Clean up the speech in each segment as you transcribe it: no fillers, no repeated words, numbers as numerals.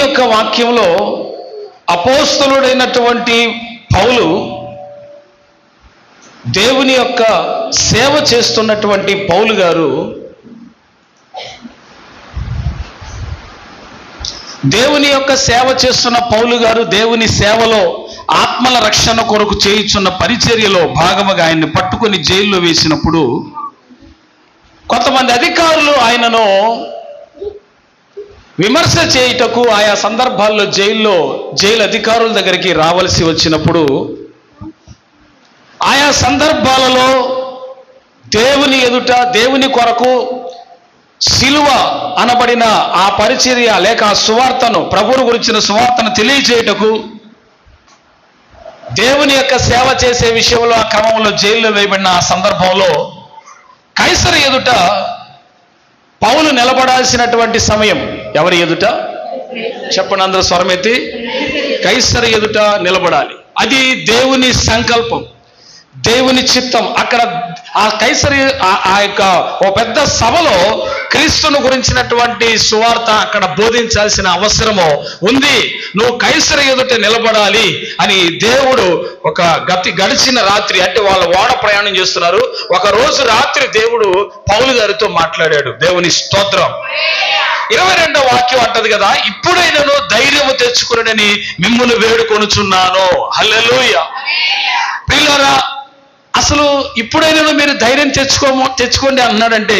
యొక్క వాక్యంలో అపోస్తలుడైనటువంటి పౌలు దేవుని యొక్క సేవ చేస్తున్నటువంటి పౌలు గారు దేవుని యొక్క సేవ చేస్తున్న పౌలు గారు దేవుని సేవలో ఆత్మల రక్షణ కొరకు చేయుచున్న పరిచర్యలో భాగముగా ఆయన్ని పట్టుకొని జైల్లో వేసినప్పుడు కొంతమంది అధికారులు ఆయనను విమర్శ చేయుటకు ఆయా సందర్భాల్లో జైలు అధికారుల దగ్గరికి రావాల్సి వచ్చినప్పుడు ఆయా సందర్భాలలో దేవుని ఎదుట దేవుని కొరకు సిలువ అనబడిన ఆ పరిచర్య లేక ఆ సువార్తను, ప్రభువును గురించిన సువార్తను తెలియజేయుటకు దేవుని యొక్క సేవ చేసే విషయంలో ఆ క్రమంలో జైల్లో వేయబడిన ఆ సందర్భంలో కైసరు ఎదుట పౌలు నిలబడాల్సినటువంటి సమయం. ఎవరి ఎదుట చెప్పండి అందరూ స్వరమెత్తి. కైసరు ఎదుట నిలబడాలి. అది దేవుని సంకల్పం, దేవుని చిత్తం. అక్కడ ఆ కైసరి ఆ యొక్క ఓ పెద్ద సభలో క్రీస్తును గురించినటువంటి సువార్త అక్కడ బోధించాల్సిన అవసరము ఉంది. నువ్వు కైసరి ఎదుట నిలబడాలి అని దేవుడు గడిచిన రాత్రి, అంటే వాళ్ళు ఓడ ప్రయాణం చేస్తున్నారు, ఒక రోజు రాత్రి దేవుడు పౌలు గారితో మాట్లాడాడు. దేవుని స్తోత్రం. 22వ వాక్యం అంటది కదా, ఇప్పుడైనను ధైర్యము తెచ్చుకునని మిమ్మును వేడుకొనుచున్నాను. హల్లెలూయా. ప్రియులారా, అసలు ఇప్పుడైనా మీరు ధైర్యం తెచ్చుకోండి అన్నాడంటే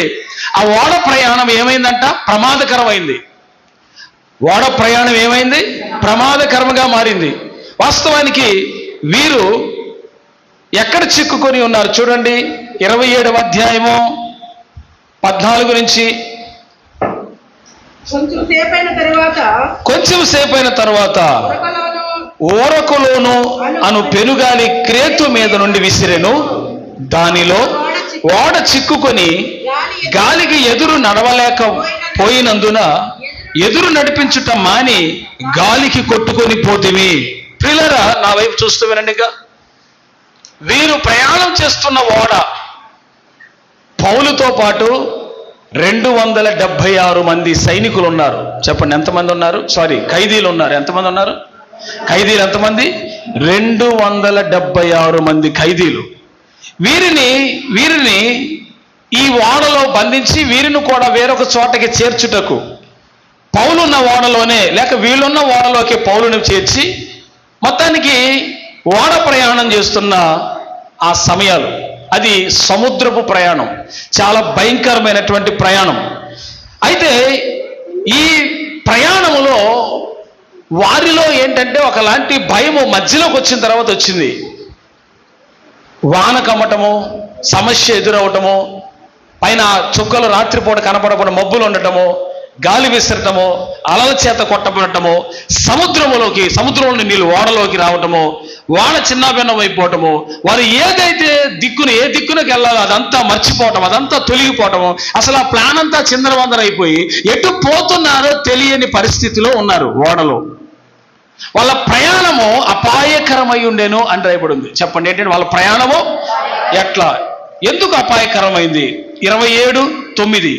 ఆ ఓడ ప్రయాణం ఏమైందంట? ప్రమాదకరమైంది. ఓడ ప్రయాణం ఏమైంది? ప్రమాదకరంగా మారింది. వాస్తవానికి వీరు ఎక్కడ చిక్కుకొని ఉన్నారు చూడండి. 27వ అధ్యాయము 14 నుంచి. కొంచెం సేపైన తర్వాత ఓరకులోను అను పెనుగాలి క్రేతు మీద నుండి విసిరెను. దానిలో ఓడ చిక్కుకొని గాలికి ఎదురు నడవలేకపోయినందున ఎదురు నడిపించుట మాని గాలికి కొట్టుకొని పోతివి. ప్రియులారా, నా వైపు చూస్తూ వినండి. వీరు ప్రయాణం చేస్తున్న ఓడ పౌలుతో పాటు 276 మంది సైనికులు ఉన్నారు. చెప్పండి ఎంతమంది ఉన్నారు? ఖైదీలు ఉన్నారు. ఎంతమంది ఉన్నారు? ఖైదీలు ఎంతమంది? 276 మంది ఖైదీలు. వీరిని ఈ ఓడలో బంధించి వీరిని కూడా వేరొక చోటకి చేర్చుటకు పౌలున్న ఓడలోనే లేక వీళ్ళున్న ఓడలోకి పౌలుని చేర్చి మొత్తానికి ఓడ ప్రయాణం చేస్తున్న ఆ సమయాలు, అది సముద్రపు ప్రయాణం, చాలా భయంకరమైనటువంటి ప్రయాణం. అయితే ఈ ప్రయాణంలో వారిలో ఏంటంటే ఒకలాంటి భయము మధ్యలోకి వచ్చిన తర్వాత వచ్చింది. వాన కమ్మటము, సమస్య ఎదురవటము, పైన చుక్కలు రాత్రిపూట కనపడకుండా మబ్బులు ఉండటము, గాలి విసరటము, అలల చేత కొట్టబడటము, సముద్రంలోని నీళ్ళు ఓడలోకి రావటము, వాన చిన్నాభిన్నం అయిపోవటము, వారు ఏ దిక్కునకి వెళ్ళాలో అదంతా మర్చిపోవటం, అదంతా తొలగిపోవటము, అసలు ఆ ప్లాన్ అంతా చిందరవందర అయిపోయి ఎటు పోతున్నారో తెలియని పరిస్థితిలో ఉన్నారు ఓడలో. వాళ్ళ ప్రయాణము అపాయకరమై ఉండేను అని రాయబడింది. చెప్పండి ఏంటంటే వాళ్ళ ప్రయాణము ఎట్లా, ఎందుకు అపాయకరమైంది? 27:9.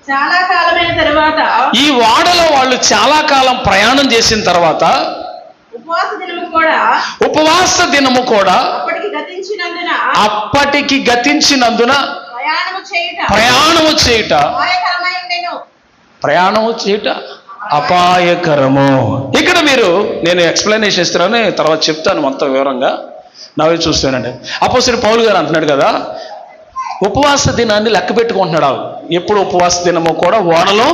చాలా కాలమైన తర్వాత ఈ ఓడలో వాళ్ళు చాలా కాలం ప్రయాణం చేసిన తర్వాత ఉపవాస దినము కూడా అప్పటికి గతించినందున ప్రయాణము చేయుట అపాయకరము. ఇక్కడ నేను ఎక్స్ప్లెనేషన్ ఇస్తున్నాను, తర్వాత చెప్తాను మొత్తం వివరంగా. నవ్వి చూస్తానండి. అపోస్తలుడు పౌలు గారు అంటున్నాడు కదా, ఉపవాస దినాన్ని లెక్క పెట్టుకుంటున్నాడు. ఎప్పుడు ఉపవాస దినము కూడా ఓడలో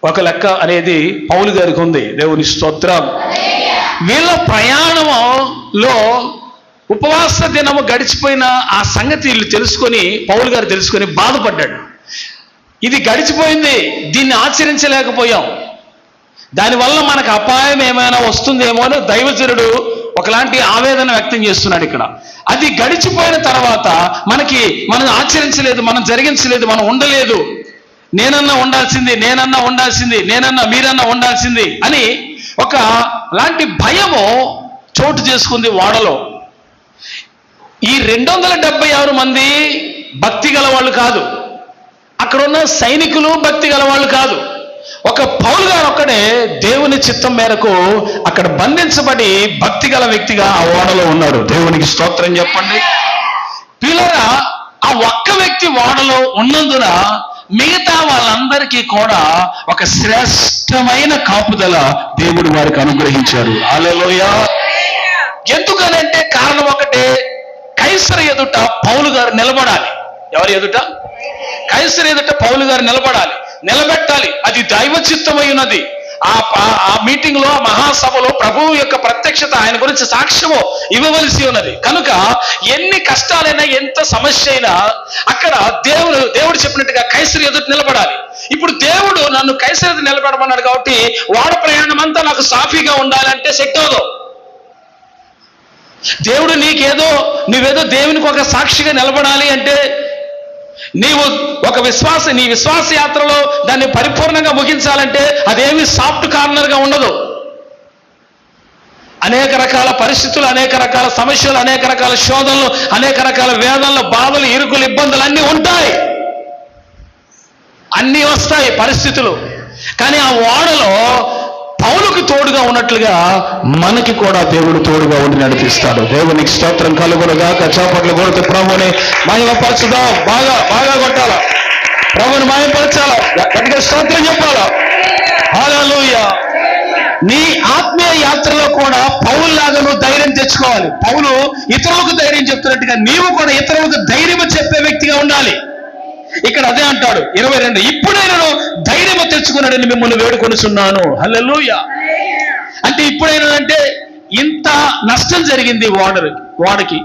ఒక లెక్క అనేది పౌలు గారికి ఉంది. దేవుని స్తోత్రం. వీళ్ళ ప్రయాణంలో ఉపవాస దినము గడిచిపోయిన ఆ సంగతి వీళ్ళు పౌలు గారు తెలుసుకొని బాధపడ్డాడు. ఇది గడిచిపోయింది, దీన్ని ఆచరించలేకపోయాం, దానివల్ల మనకు అపాయం ఏమైనా వస్తుందేమో అని దైవజనుడు ఒకలాంటి ఆవేదన వ్యక్తం చేస్తున్నాడు ఇక్కడ. అది గడిచిపోయిన తర్వాత మనం ఆచరించలేదు, మనం జరిగించలేదు, మనం ఉండలేదు, మీరన్నా ఉండాల్సింది అని ఒక లాంటి భయము చోటు చేసుకుంది ఓడలో. ఈ 276 మంది భక్తి గల వాళ్ళు కాదు, అక్కడ ఉన్న సైనికులు భక్తి గల వాళ్ళు కాదు. ఒక పౌలు గారు ఒక్కడే దేవుని చిత్తం మేరకు అక్కడ బంధించబడి భక్తి గల వ్యక్తిగా ఆ ఓడలో ఉన్నాడు. దేవునికి స్తోత్రం చెప్పండి. పిల్లరా, ఆ ఒక్క వ్యక్తి ఓడలో ఉన్నందున మిగతా వాళ్ళందరికీ కూడా ఒక శ్రేష్టమైన కాపుదల దేవుడు వారికి అనుగ్రహించాడు. హల్లెలూయా. ఎందుకనంటే కారణం ఒకటే, కైసరు ఎదుట పౌలు గారు నిలబడాలి. ఎవరి ఎదుట? కైసరు ఎదుట పౌలు గారు నిలబడాలి, నిలబెట్టాలి. అది దైవ చిత్తమై ఉన్నది. ఆ మీటింగ్ లో, మహాసభలో ప్రభువు యొక్క ప్రత్యక్షత, ఆయన గురించి సాక్ష్యము ఇవ్వవలసి ఉన్నది. కనుక ఎన్ని కష్టాలైనా, ఎంత సమస్య అయినా అక్కడ దేవుడు చెప్పినట్టుగా కైసరు ఎదుట నిలబడాలి. ఇప్పుడు దేవుడు నన్ను కైసరు ఎదుట నిలబడమన్నాడు కాబట్టి వాడ ప్రయాణం అంతా నాకు సాఫీగా ఉండాలంటే సెట్ అవ్వదు. దేవుడు నువ్వేదో దేవునికి ఒక సాక్షిగా నిలబడాలి అంటే నీవు నీ విశ్వాస యాత్రలో దాన్ని పరిపూర్ణంగా ముగించాలంటే అదేమి సాఫ్ట్ కార్నర్గా ఉండదు. అనేక రకాల పరిస్థితులు, అనేక రకాల సమస్యలు, అనేక రకాల శోధనలు, అనేక రకాల వేదనలు, బాధలు, ఇరుకులు, ఇబ్బందులు అన్నీ ఉంటాయి, అన్నీ వస్తాయి పరిస్థితులు. కానీ ఆ ఓడలో పౌలుకు తోడుగా ఉన్నట్లుగా మనకి కూడా దేవుడు తోడుగా ఉండి నడిపిస్తాడు. దేవునికి స్తోత్రం కలుగునుగాక. చప్పట్లు కొడుతూ ప్రభుని మహిమపరచుదాం. బాగా బాగా కొట్టాల, ప్రభుని మహిమపరచాల, గట్టిగా స్తోత్రం చెప్పాలా. హల్లెలూయా. నీ ఆత్మీయ యాత్రలో కూడా పౌలులాగా నువ్వు ధైర్యం తెచ్చుకోవాలి. పౌలు ఇతరులకు ధైర్యం చెప్తున్నట్టుగా నీవు కూడా ఇతరులకు ధైర్యం చెప్పే వ్యక్తిగా ఉండాలి. ఇక్కడ అదే అంటాడు 22, ఇప్పుడే నేను ధైర్యం తెచ్చుకున్నాడని మిమ్మల్ని వేడుకొనుచున్నాను. హల్లెలూయా. అంటే ఇప్పుడైనా అంటే ఇంత నష్టం జరిగింది ఓడకి.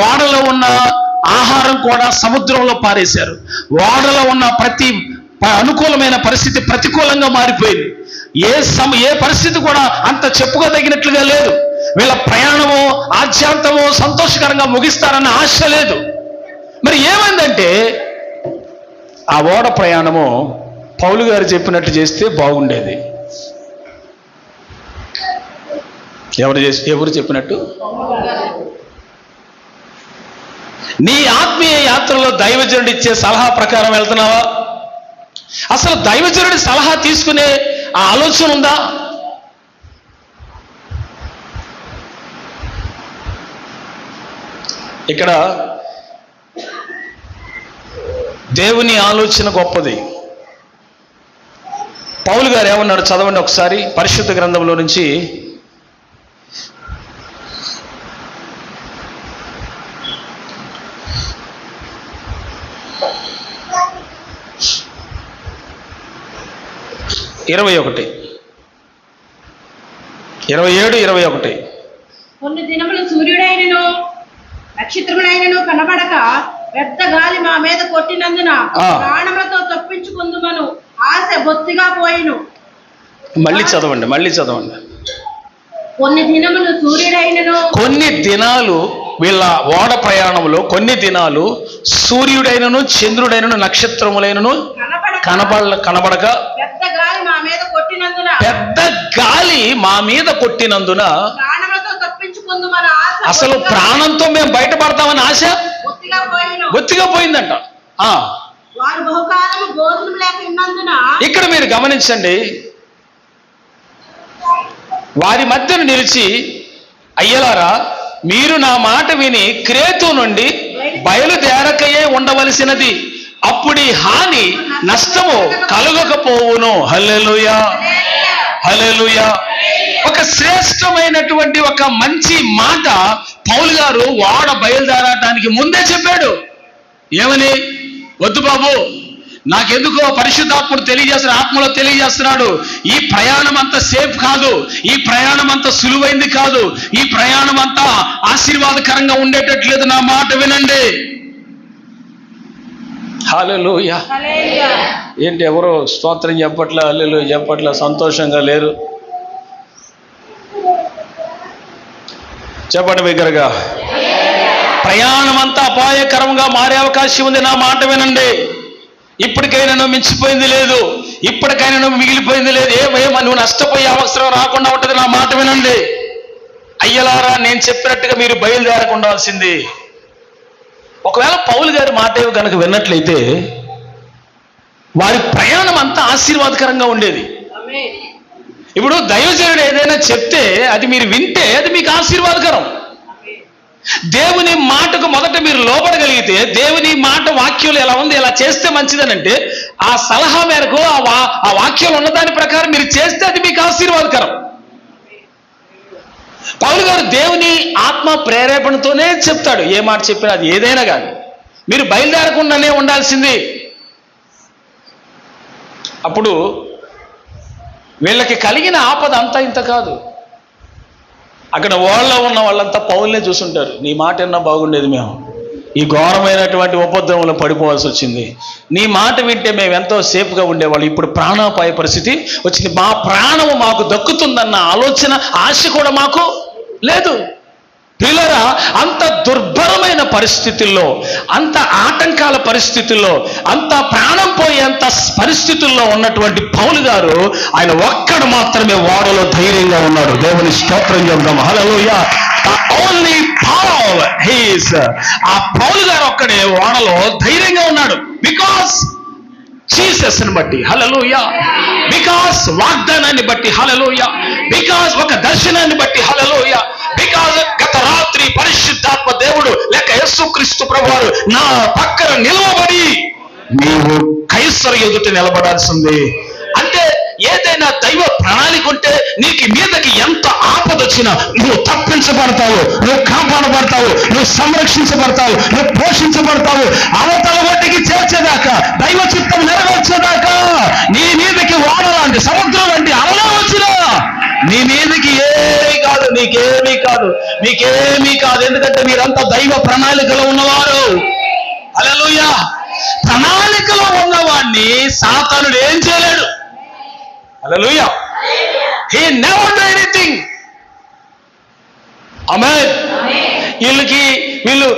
ఓడలో ఉన్న ఆహారం కూడా సముద్రంలో పారేశారు. ఓడలో ఉన్న ప్రతి అనుకూలమైన పరిస్థితి ప్రతికూలంగా మారిపోయింది. ఏ పరిస్థితి కూడా అంత చెప్పుకోదగినట్లుగా లేదు. వీళ్ళ ప్రయాణము ఆద్యాంతము సంతోషకరంగా ముగిస్తారన్న ఆశ లేదు. మరి ఏమైందంటే ఆ ఓడ ప్రయాణము పౌలు గారు చెప్పినట్టు చేస్తే బాగుండేది. ఎవరు చెప్పినట్టు? నీ ఆత్మీయ యాత్రలో దైవజనుడు ఇచ్చే సలహా ప్రకారం వెళ్తున్నావా? అసలు దైవజనుడి సలహా తీసుకునే ఆ ఆలోచన ఉందా? ఇక్కడ దేవుని ఆలోచన గొప్పది. పౌలు గారు ఏమన్నాడు చదవండి ఒకసారి పరిశుద్ధ గ్రంథంలో నుంచి. ఇరవై 27, 21. కొన్ని దినములు సూర్యుడైనను నక్షత్రములైనను కనబడక పెద్ద గాలి మా మీద కొట్టినందున ప్రాణములతో తప్పించుకుందుమను ఆశ బొత్తిగా పోయిను. మళ్ళీ చదవండి. కొన్ని దినములు సూర్యుడైనను, కొన్ని దినాలు వీళ్ళ ఓడ ప్రయాణంలో కొన్ని దినాలు సూర్యుడైనను, చంద్రుడైనను, నక్షత్రములైనను కనబడక పెద్ద గాలి మా మీద కొట్టినందున ప్రాణములతో తప్పించుకుందుమను ఆశ, అసలు ప్రాణంతో మేము బయటపడతామని ఆశ బొత్తిగా పోయిందంట. వారు బహుకాలము భోజనం లేక ఉన్నందున, ఇక్కడ మీరు గమనించండి, వారి మధ్యన నిలిచి, అయ్యలారా మీరు నా మాట విని క్రేతు నుండి బయలుదేరకయే ఉండవలసినది, అప్పుడి హాని నష్టము కలుగకపోవును. హల్లెలూయా, హల్లెలూయా. ఒక శ్రేష్టమైనటువంటి ఒక మంచి మాట పౌలు గారు ఓడ బయలుదేరటానికి ముందే చెప్పాడు. ఏమని? వద్దు బాబు, నాకెందుకో పరిశుద్ధాత్ముడు ఆత్మలో తెలియజేస్తున్నాడు, ఈ ప్రయాణం అంత సేఫ్ కాదు, ఈ ప్రయాణం అంత సులువైంది కాదు, ఈ ప్రయాణం అంతా ఆశీర్వాదకరంగా ఉండేటట్లేదు, నా మాట వినండి. హల్లెలూయా. ఏంటి ఎవరో స్తోత్రం చెప్పట్లా, హల్లెలూయా చెప్పట్లా, సంతోషంగా లేరు? చెప్పండి బిగ్గరగా. ప్రయాణం అంతా అపాయకరంగా మారే అవకాశం ఉంది, నా మాట వినండి. ఇప్పటికైనా నువ్వు మించిపోయింది లేదు, ఇప్పటికైనా నువ్వు మిగిలిపోయింది లేదు. ఏమో నువ్వు నష్టపోయే అవసరం రాకుండా ఉంటుంది, నా మాట వినండి. అయ్యలారా నేను చెప్పినట్టుగా మీరు బయలుదేరకుండాల్సింది. ఒకవేళ పౌలు గారి మాట కనుక విన్నట్లయితే వారి ప్రయాణం అంతా ఆశీర్వాదకరంగా ఉండేది. ఇప్పుడు దైవజనుడు ఏదైనా చెప్తే అది మీరు వింటే అది మీకు ఆశీర్వాదకరం. దేవుని మాటకు మొదట మీరు లోబడగలిగితే, దేవుని మాట వాక్యంలో ఎలా ఉంది ఎలా చేస్తే మంచిదనంటే, ఆ సలహా మేరకు ఆ వాక్యం ఉన్నదాని ప్రకారం మీరు చేస్తే అది మీకు ఆశీర్వాదకరం. పౌలు గారు దేవుని ఆత్మ ప్రేరేపణతోనే చెప్తాడు. ఏ మాట చెప్పినా అది ఏదైనా కానీ మీరు బయలుదేరకుండానే ఉండాల్సింది. అప్పుడు వీళ్ళకి కలిగిన ఆపద అంతా ఇంత కాదు. అక్కడ ఓళ్ళలో ఉన్న వాళ్ళంతా పౌల్నే చూసుంటారు. నీ మాట ఎన్నా బాగుండేది, మేము ఈ ఘోరమైనటువంటి ఉపద్రవంలో పడిపోవాల్సి వచ్చింది. నీ మాట వింటే మేము ఎంతో సేఫ్గా ఉండేవాళ్ళు. ఇప్పుడు ప్రాణాపాయ పరిస్థితి వచ్చింది. మా ప్రాణము మాకు దక్కుతుందన్న ఆలోచన, ఆశ కూడా మాకు లేదు. ప్రియులారా, అంత దుర్భరమైన పరిస్థితుల్లో, అంత ఆటంకాల పరిస్థితుల్లో, అంత ప్రాణం పోయేంత పరిస్థితుల్లో ఉన్నటువంటి పౌలు గారు ఆయన ఒక్కడు మాత్రమే ఓడలో ధైర్యంగా ఉన్నాడు. దేవుని స్తోత్రం చెప్దాం. హల్లెలూయా. ఓన్లీ పౌల్ హీస్, ఆ పౌలు గారు ఒక్కడే ఓడలో ధైర్యంగా ఉన్నాడు. బికాస్ జీసస్ ని బట్టి, హల్లెలూయా. బికాస్ వాగ్దానాన్ని బట్టి, హల్లెలూయా. బికాస్ ఒక దర్శనాన్ని బట్టి, హల్లెలూయా. బికాస్ గత రాత్రి పరిశుద్ధాత్మ దేవుడు లేక యేసుక్రీస్తు ప్రభువారు నా పక్కన నిలవబడి నీవు కైసరు ఎదుట నిలబడాల్సింది. అంటే ఏదైనా దైవ ప్రణాళిక ఉంటే నీకు మీదకి ఎంత ఆపద వచ్చినా నువ్వు తప్పించబడతావు, నువ్వు కాపాడబడతావు, నువ్వు సంరక్షించబడతావు, నువ్వు పోషించబడతావు. అవతల ఒడ్డుకి చేర్చేదాకా, దైవ చిత్తం నెరవేర్చేదాకా నీ మీదకి వాడలాంటి సముద్రం లాంటి అలలా వచ్చినా నీ మీదకి ఏమీ కాదు, నీకేమీ కాదు, నీకేమీ కాదు. ఎందుకంటే మీరంతా దైవ ప్రణాళికలో ఉన్నవారు. హల్లెలూయా. ప్రణాళికలో ఉన్నవాడిని సాతానుడు ఏం చేయలేడు. Hallelujah. He never do anything. Amen. వీళ్ళు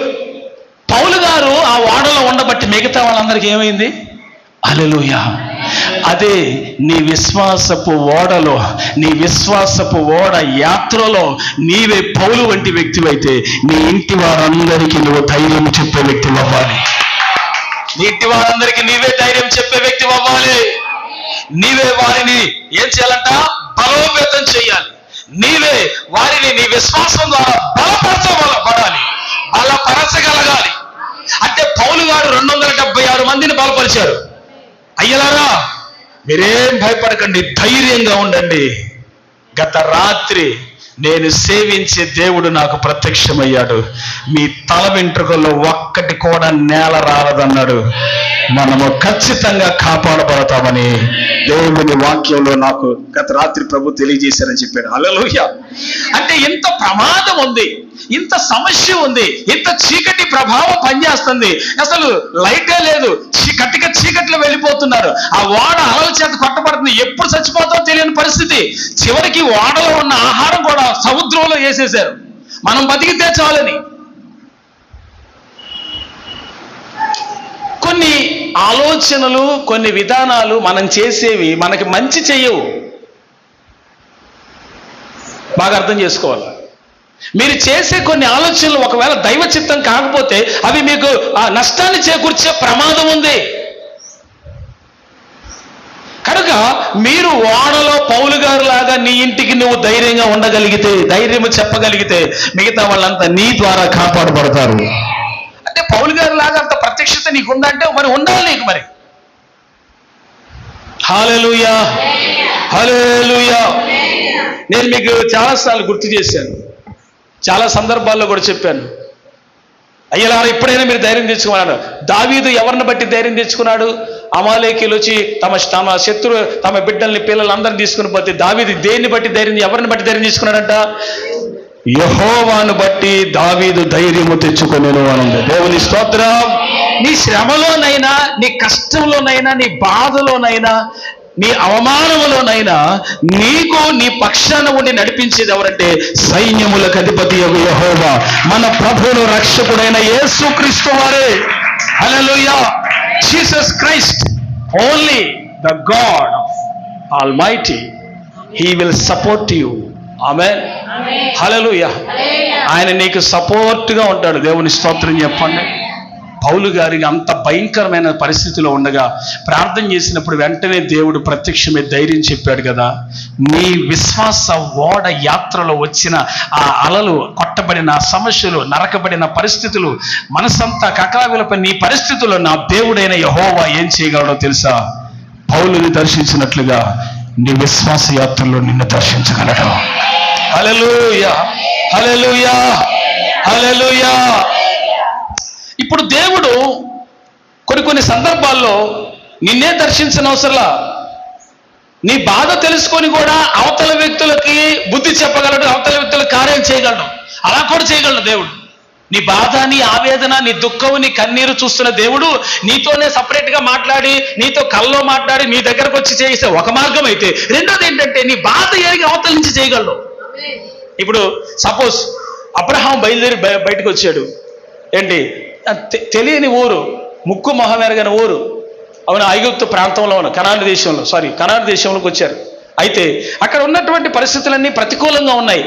పౌలు గారు ఆ ఓడలో ఉండబట్టి మిగతా వాళ్ళందరికీ ఏమైంది? హల్లెలూయా. అదే నీ విశ్వాసపు ఓడలో, నీ విశ్వాసపు ఓడ యాత్రలో నీవే పౌలు వంటి వ్యక్తివైతే నీ ఇంటి వారందరికీ నువ్వు ధైర్యం చెప్పే వ్యక్తి అవ్వాలి. నీ ఇంటి వారందరికీ నీవే ధైర్యం చెప్పే వ్యక్తి అవ్వాలి. నీవే వారిని ఏం చేయాలంట? బలోపేతం చేయాలి. నీవే వారిని నీ విశ్వాసం ద్వారా బలపరచబడాలి, బలపరచగలగాలి. అంటే పౌలు గారు 276 మందిని బలపరిచారు. అయ్యలారా, మీరేం భయపడకండి, ధైర్యంగా ఉండండి. గత రాత్రి నేను సేవించే దేవుడు నాకు ప్రత్యక్షమయ్యాడు. మీ తల వెంట్రుకల్లో ఒక్కటి కూడా నేల రాలదన్నాడు. మనము ఖచ్చితంగా కాపాడబడతామని దేవుని వాక్యంలో నాకు గత రాత్రి ప్రభు తెలియజేశారని చెప్పాడు. హల్లెలూయా. అంటే ఇంత ప్రమాదం ఉంది, ఇంత సమస్య ఉంది, ఇంత చీకటి ప్రభావం పనిచేస్తుంది, అసలు లైటే లేదు, కట్టిగా చీకట్లో వెళ్ళిపోతున్నారు. ఆ ఓడ అలల చేత కొట్టబడుతుంది, ఎప్పుడు చచ్చిపోతామో తెలియని పరిస్థితి. చివరికి ఓడలో ఉన్న ఆహారం కూడా సముద్రంలో వేసేశారు, మనం బతికితే చాలని. కొన్ని ఆలోచనలు, కొన్ని విధానాలు మనం చేసేవి మనకి మంచి చెయ్యవు. బాగా అర్థం చేసుకోవాలి. మీరు చేసే కొన్ని ఆలోచనలు ఒకవేళ దైవ చిత్తం కాకపోతే అవి మీకు నష్టాన్ని చేకూర్చే ప్రమాదం ఉంది. కనుక మీరు ఓడలో పౌలు గారు లాగా నీ ఇంటికి నువ్వు ధైర్యంగా ఉండగలిగితే, ధైర్యం చెప్పగలిగితే మిగతా వాళ్ళంతా నీ ద్వారా కాపాడబడతారు. అంటే పౌలు గారు లాగా అంత ప్రత్యక్షత నీకు ఉందంటే మరి ఉండాలి నీకు. మరి హల్లెలూయా, హల్లెలూయా. నేను మీకు చాలాసార్లు గుర్తు చేశాను, చాలా సందర్భాల్లో కూడా చెప్పాను. అయ్యలారా, ఇప్పుడైనా మీరు ధైర్యం తెచ్చుకున్నాడు. దావీదు ఎవరిని బట్టి ధైర్యం తెచ్చుకున్నాడు? అమాలేకీయులు వచ్చి తమ శత్రు, తమ బిడ్డల్ని, పిల్లలందరినీ తీసుకుని పోతే దావీదు దేన్ని బట్టి ధైర్యం, ఎవరిని బట్టి ధైర్యం తీసుకున్నాడంట? యెహోవాను బట్టి దావీదు ధైర్యము తెచ్చుకొనెను అనంది. దేవుని స్తోత్రం. నీ శ్రమలోనైనా, నీ కష్టంలోనైనా, నీ బాధలోనైనా, నీ అవమానములోనైనా నీకు నీ పక్షాన ఉండి నడిపించేది ఎవరంటే సైన్యములకు అధిపతి యెహోవా, మన ప్రభువును రక్షకుడైన యేసుక్రీస్తు వారే. Hallelujah. Jesus Christ, only the God of almighty, he will support you. Amen. Hallelujah. ఆయన నీకు సపోర్ట్ గా ఉంటాడు. దేవుని స్తోత్రం చెప్పండి. పౌలు గారికి అంత భయంకరమైన పరిస్థితిలో ఉండగా ప్రార్థన చేసినప్పుడు వెంటనే దేవుడు ప్రత్యక్షమే ధైర్యం చెప్పాడు కదా, నీ విశ్వాస ఓడ యాత్రలో వచ్చిన ఆ అలలు, కొట్టబడిన సమస్యలు, నరకబడిన పరిస్థితులు, మనసంతా కకావిలపై నీ పరిస్థితుల్లో నా దేవుడైన యెహోవా ఏం చేయగలడో తెలుసా? పౌలుని దర్శించినట్లుగా నీ విశ్వాస యాత్రలో నిన్ను దర్శించగలడు. హల్లెలూయా, హల్లెలూయా, హల్లెలూయా. ఇప్పుడు దేవుడు కొన్ని సందర్భాల్లో నిన్నే దర్శించిన అవసరంలా, నీ బాధ తెలుసుకొని కూడా అవతల వ్యక్తులకి బుద్ధి చెప్పగలడు, అవతల వ్యక్తులకు కార్యం చేయగలడు. అలా కూడా చేయగలడు దేవుడు. నీ బాధ, నీ ఆవేదన, నీ దుఃఖం, నీ కన్నీరు చూస్తున్న దేవుడు నీతోనే సపరేట్గా మాట్లాడి, నీతో కల్లో మాట్లాడి నీ దగ్గరకు వచ్చి చేసే ఒక మార్గం అయితే, రెండోది ఏంటంటే నీ బాధ ఎరిగి అవతల నుంచి చేయగలడు. ఇప్పుడు సపోజ్ అబ్రహాం బయలుదేరి బయటకు వచ్చాడు. ఏంటి? తెలియని ఊరు, ముక్కు మొహం ఎరగని ఊరు, అవును, ఐగుప్తు ప్రాంతంలో ఉన్న కనాను దేశంలోకి వచ్చారు. అయితే అక్కడ ఉన్నటువంటి పరిస్థితులన్నీ ప్రతికూలంగా ఉన్నాయి.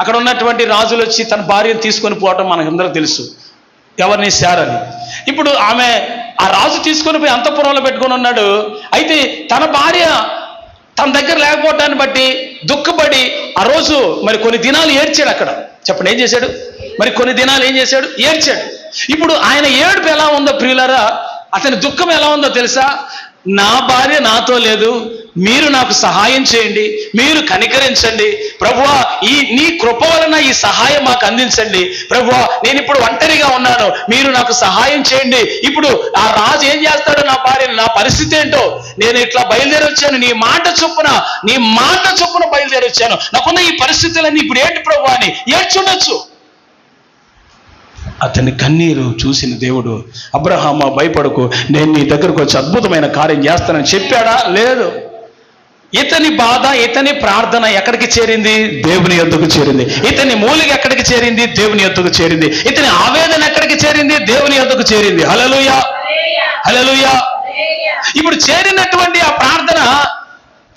అక్కడ ఉన్నటువంటి రాజులు వచ్చి తన భార్యను తీసుకొని పోవటం మనకందరూ తెలుసు, ఎవరిని? శారని. ఇప్పుడు ఆమె ఆ రాజు తీసుకొని పోయి అంతఃపురంలో పెట్టుకొని ఉన్నాడు. అయితే తన భార్య తన దగ్గర లేకపోవటాన్ని బట్టి దుఃఖపడి ఆ రోజు మరి కొన్ని దినాలు ఏడ్చాడు. అక్కడ చెప్పండి ఏం చేశాడు? మరి కొన్ని దినాలు ఏం చేశాడు? ఏడ్చాడు. ఇప్పుడు ఆయన ఏడుపు ఎలా ఉందో ప్రియులారా, అతని దుఃఖం ఎలా ఉందో తెలుసా? నా భార్య నాతో లేదు, మీరు నాకు సహాయం చేయండి, మీరు కనికరించండి ప్రభువా, నీ కృప వలన ఈ సహాయం మాకు అందించండి ప్రభువా, నేను ఇప్పుడు ఒంటరిగా ఉన్నాను, మీరు నాకు సహాయం చేయండి. ఇప్పుడు ఆ రాజు ఏం చేస్తాడు? నా భార్య, నా పరిస్థితి ఏంటో, నేను ఇట్లా బయలుదేరి వచ్చాను, నీ మాట చొప్పున బయలుదేరి వచ్చాను, నాకున్న ఈ పరిస్థితులన్నీ ఇప్పుడు ఏంటి ప్రభువా అని ఏడ్చుండొచ్చు. అతని కన్నీరు చూసిన దేవుడు, అబ్రహామా భయపడకు, నేను నీ దగ్గరకు వచ్చి అద్భుతమైన కార్యం చేస్తానని చెప్పాడా? లేదు. ఇతని బాధ, ఇతని ప్రార్థన ఎక్కడికి చేరింది? దేవుని యొద్దకు చేరింది. ఇతని మూలిక ఎక్కడికి చేరింది? దేవుని యొద్దకు చేరింది. ఇతని ఆవేదన ఎక్కడికి చేరింది? దేవుని యొద్దకు చేరింది. హల్లెలూయా, హల్లెలూయా. ఇప్పుడు చేరినటువంటి ఆ ప్రార్థన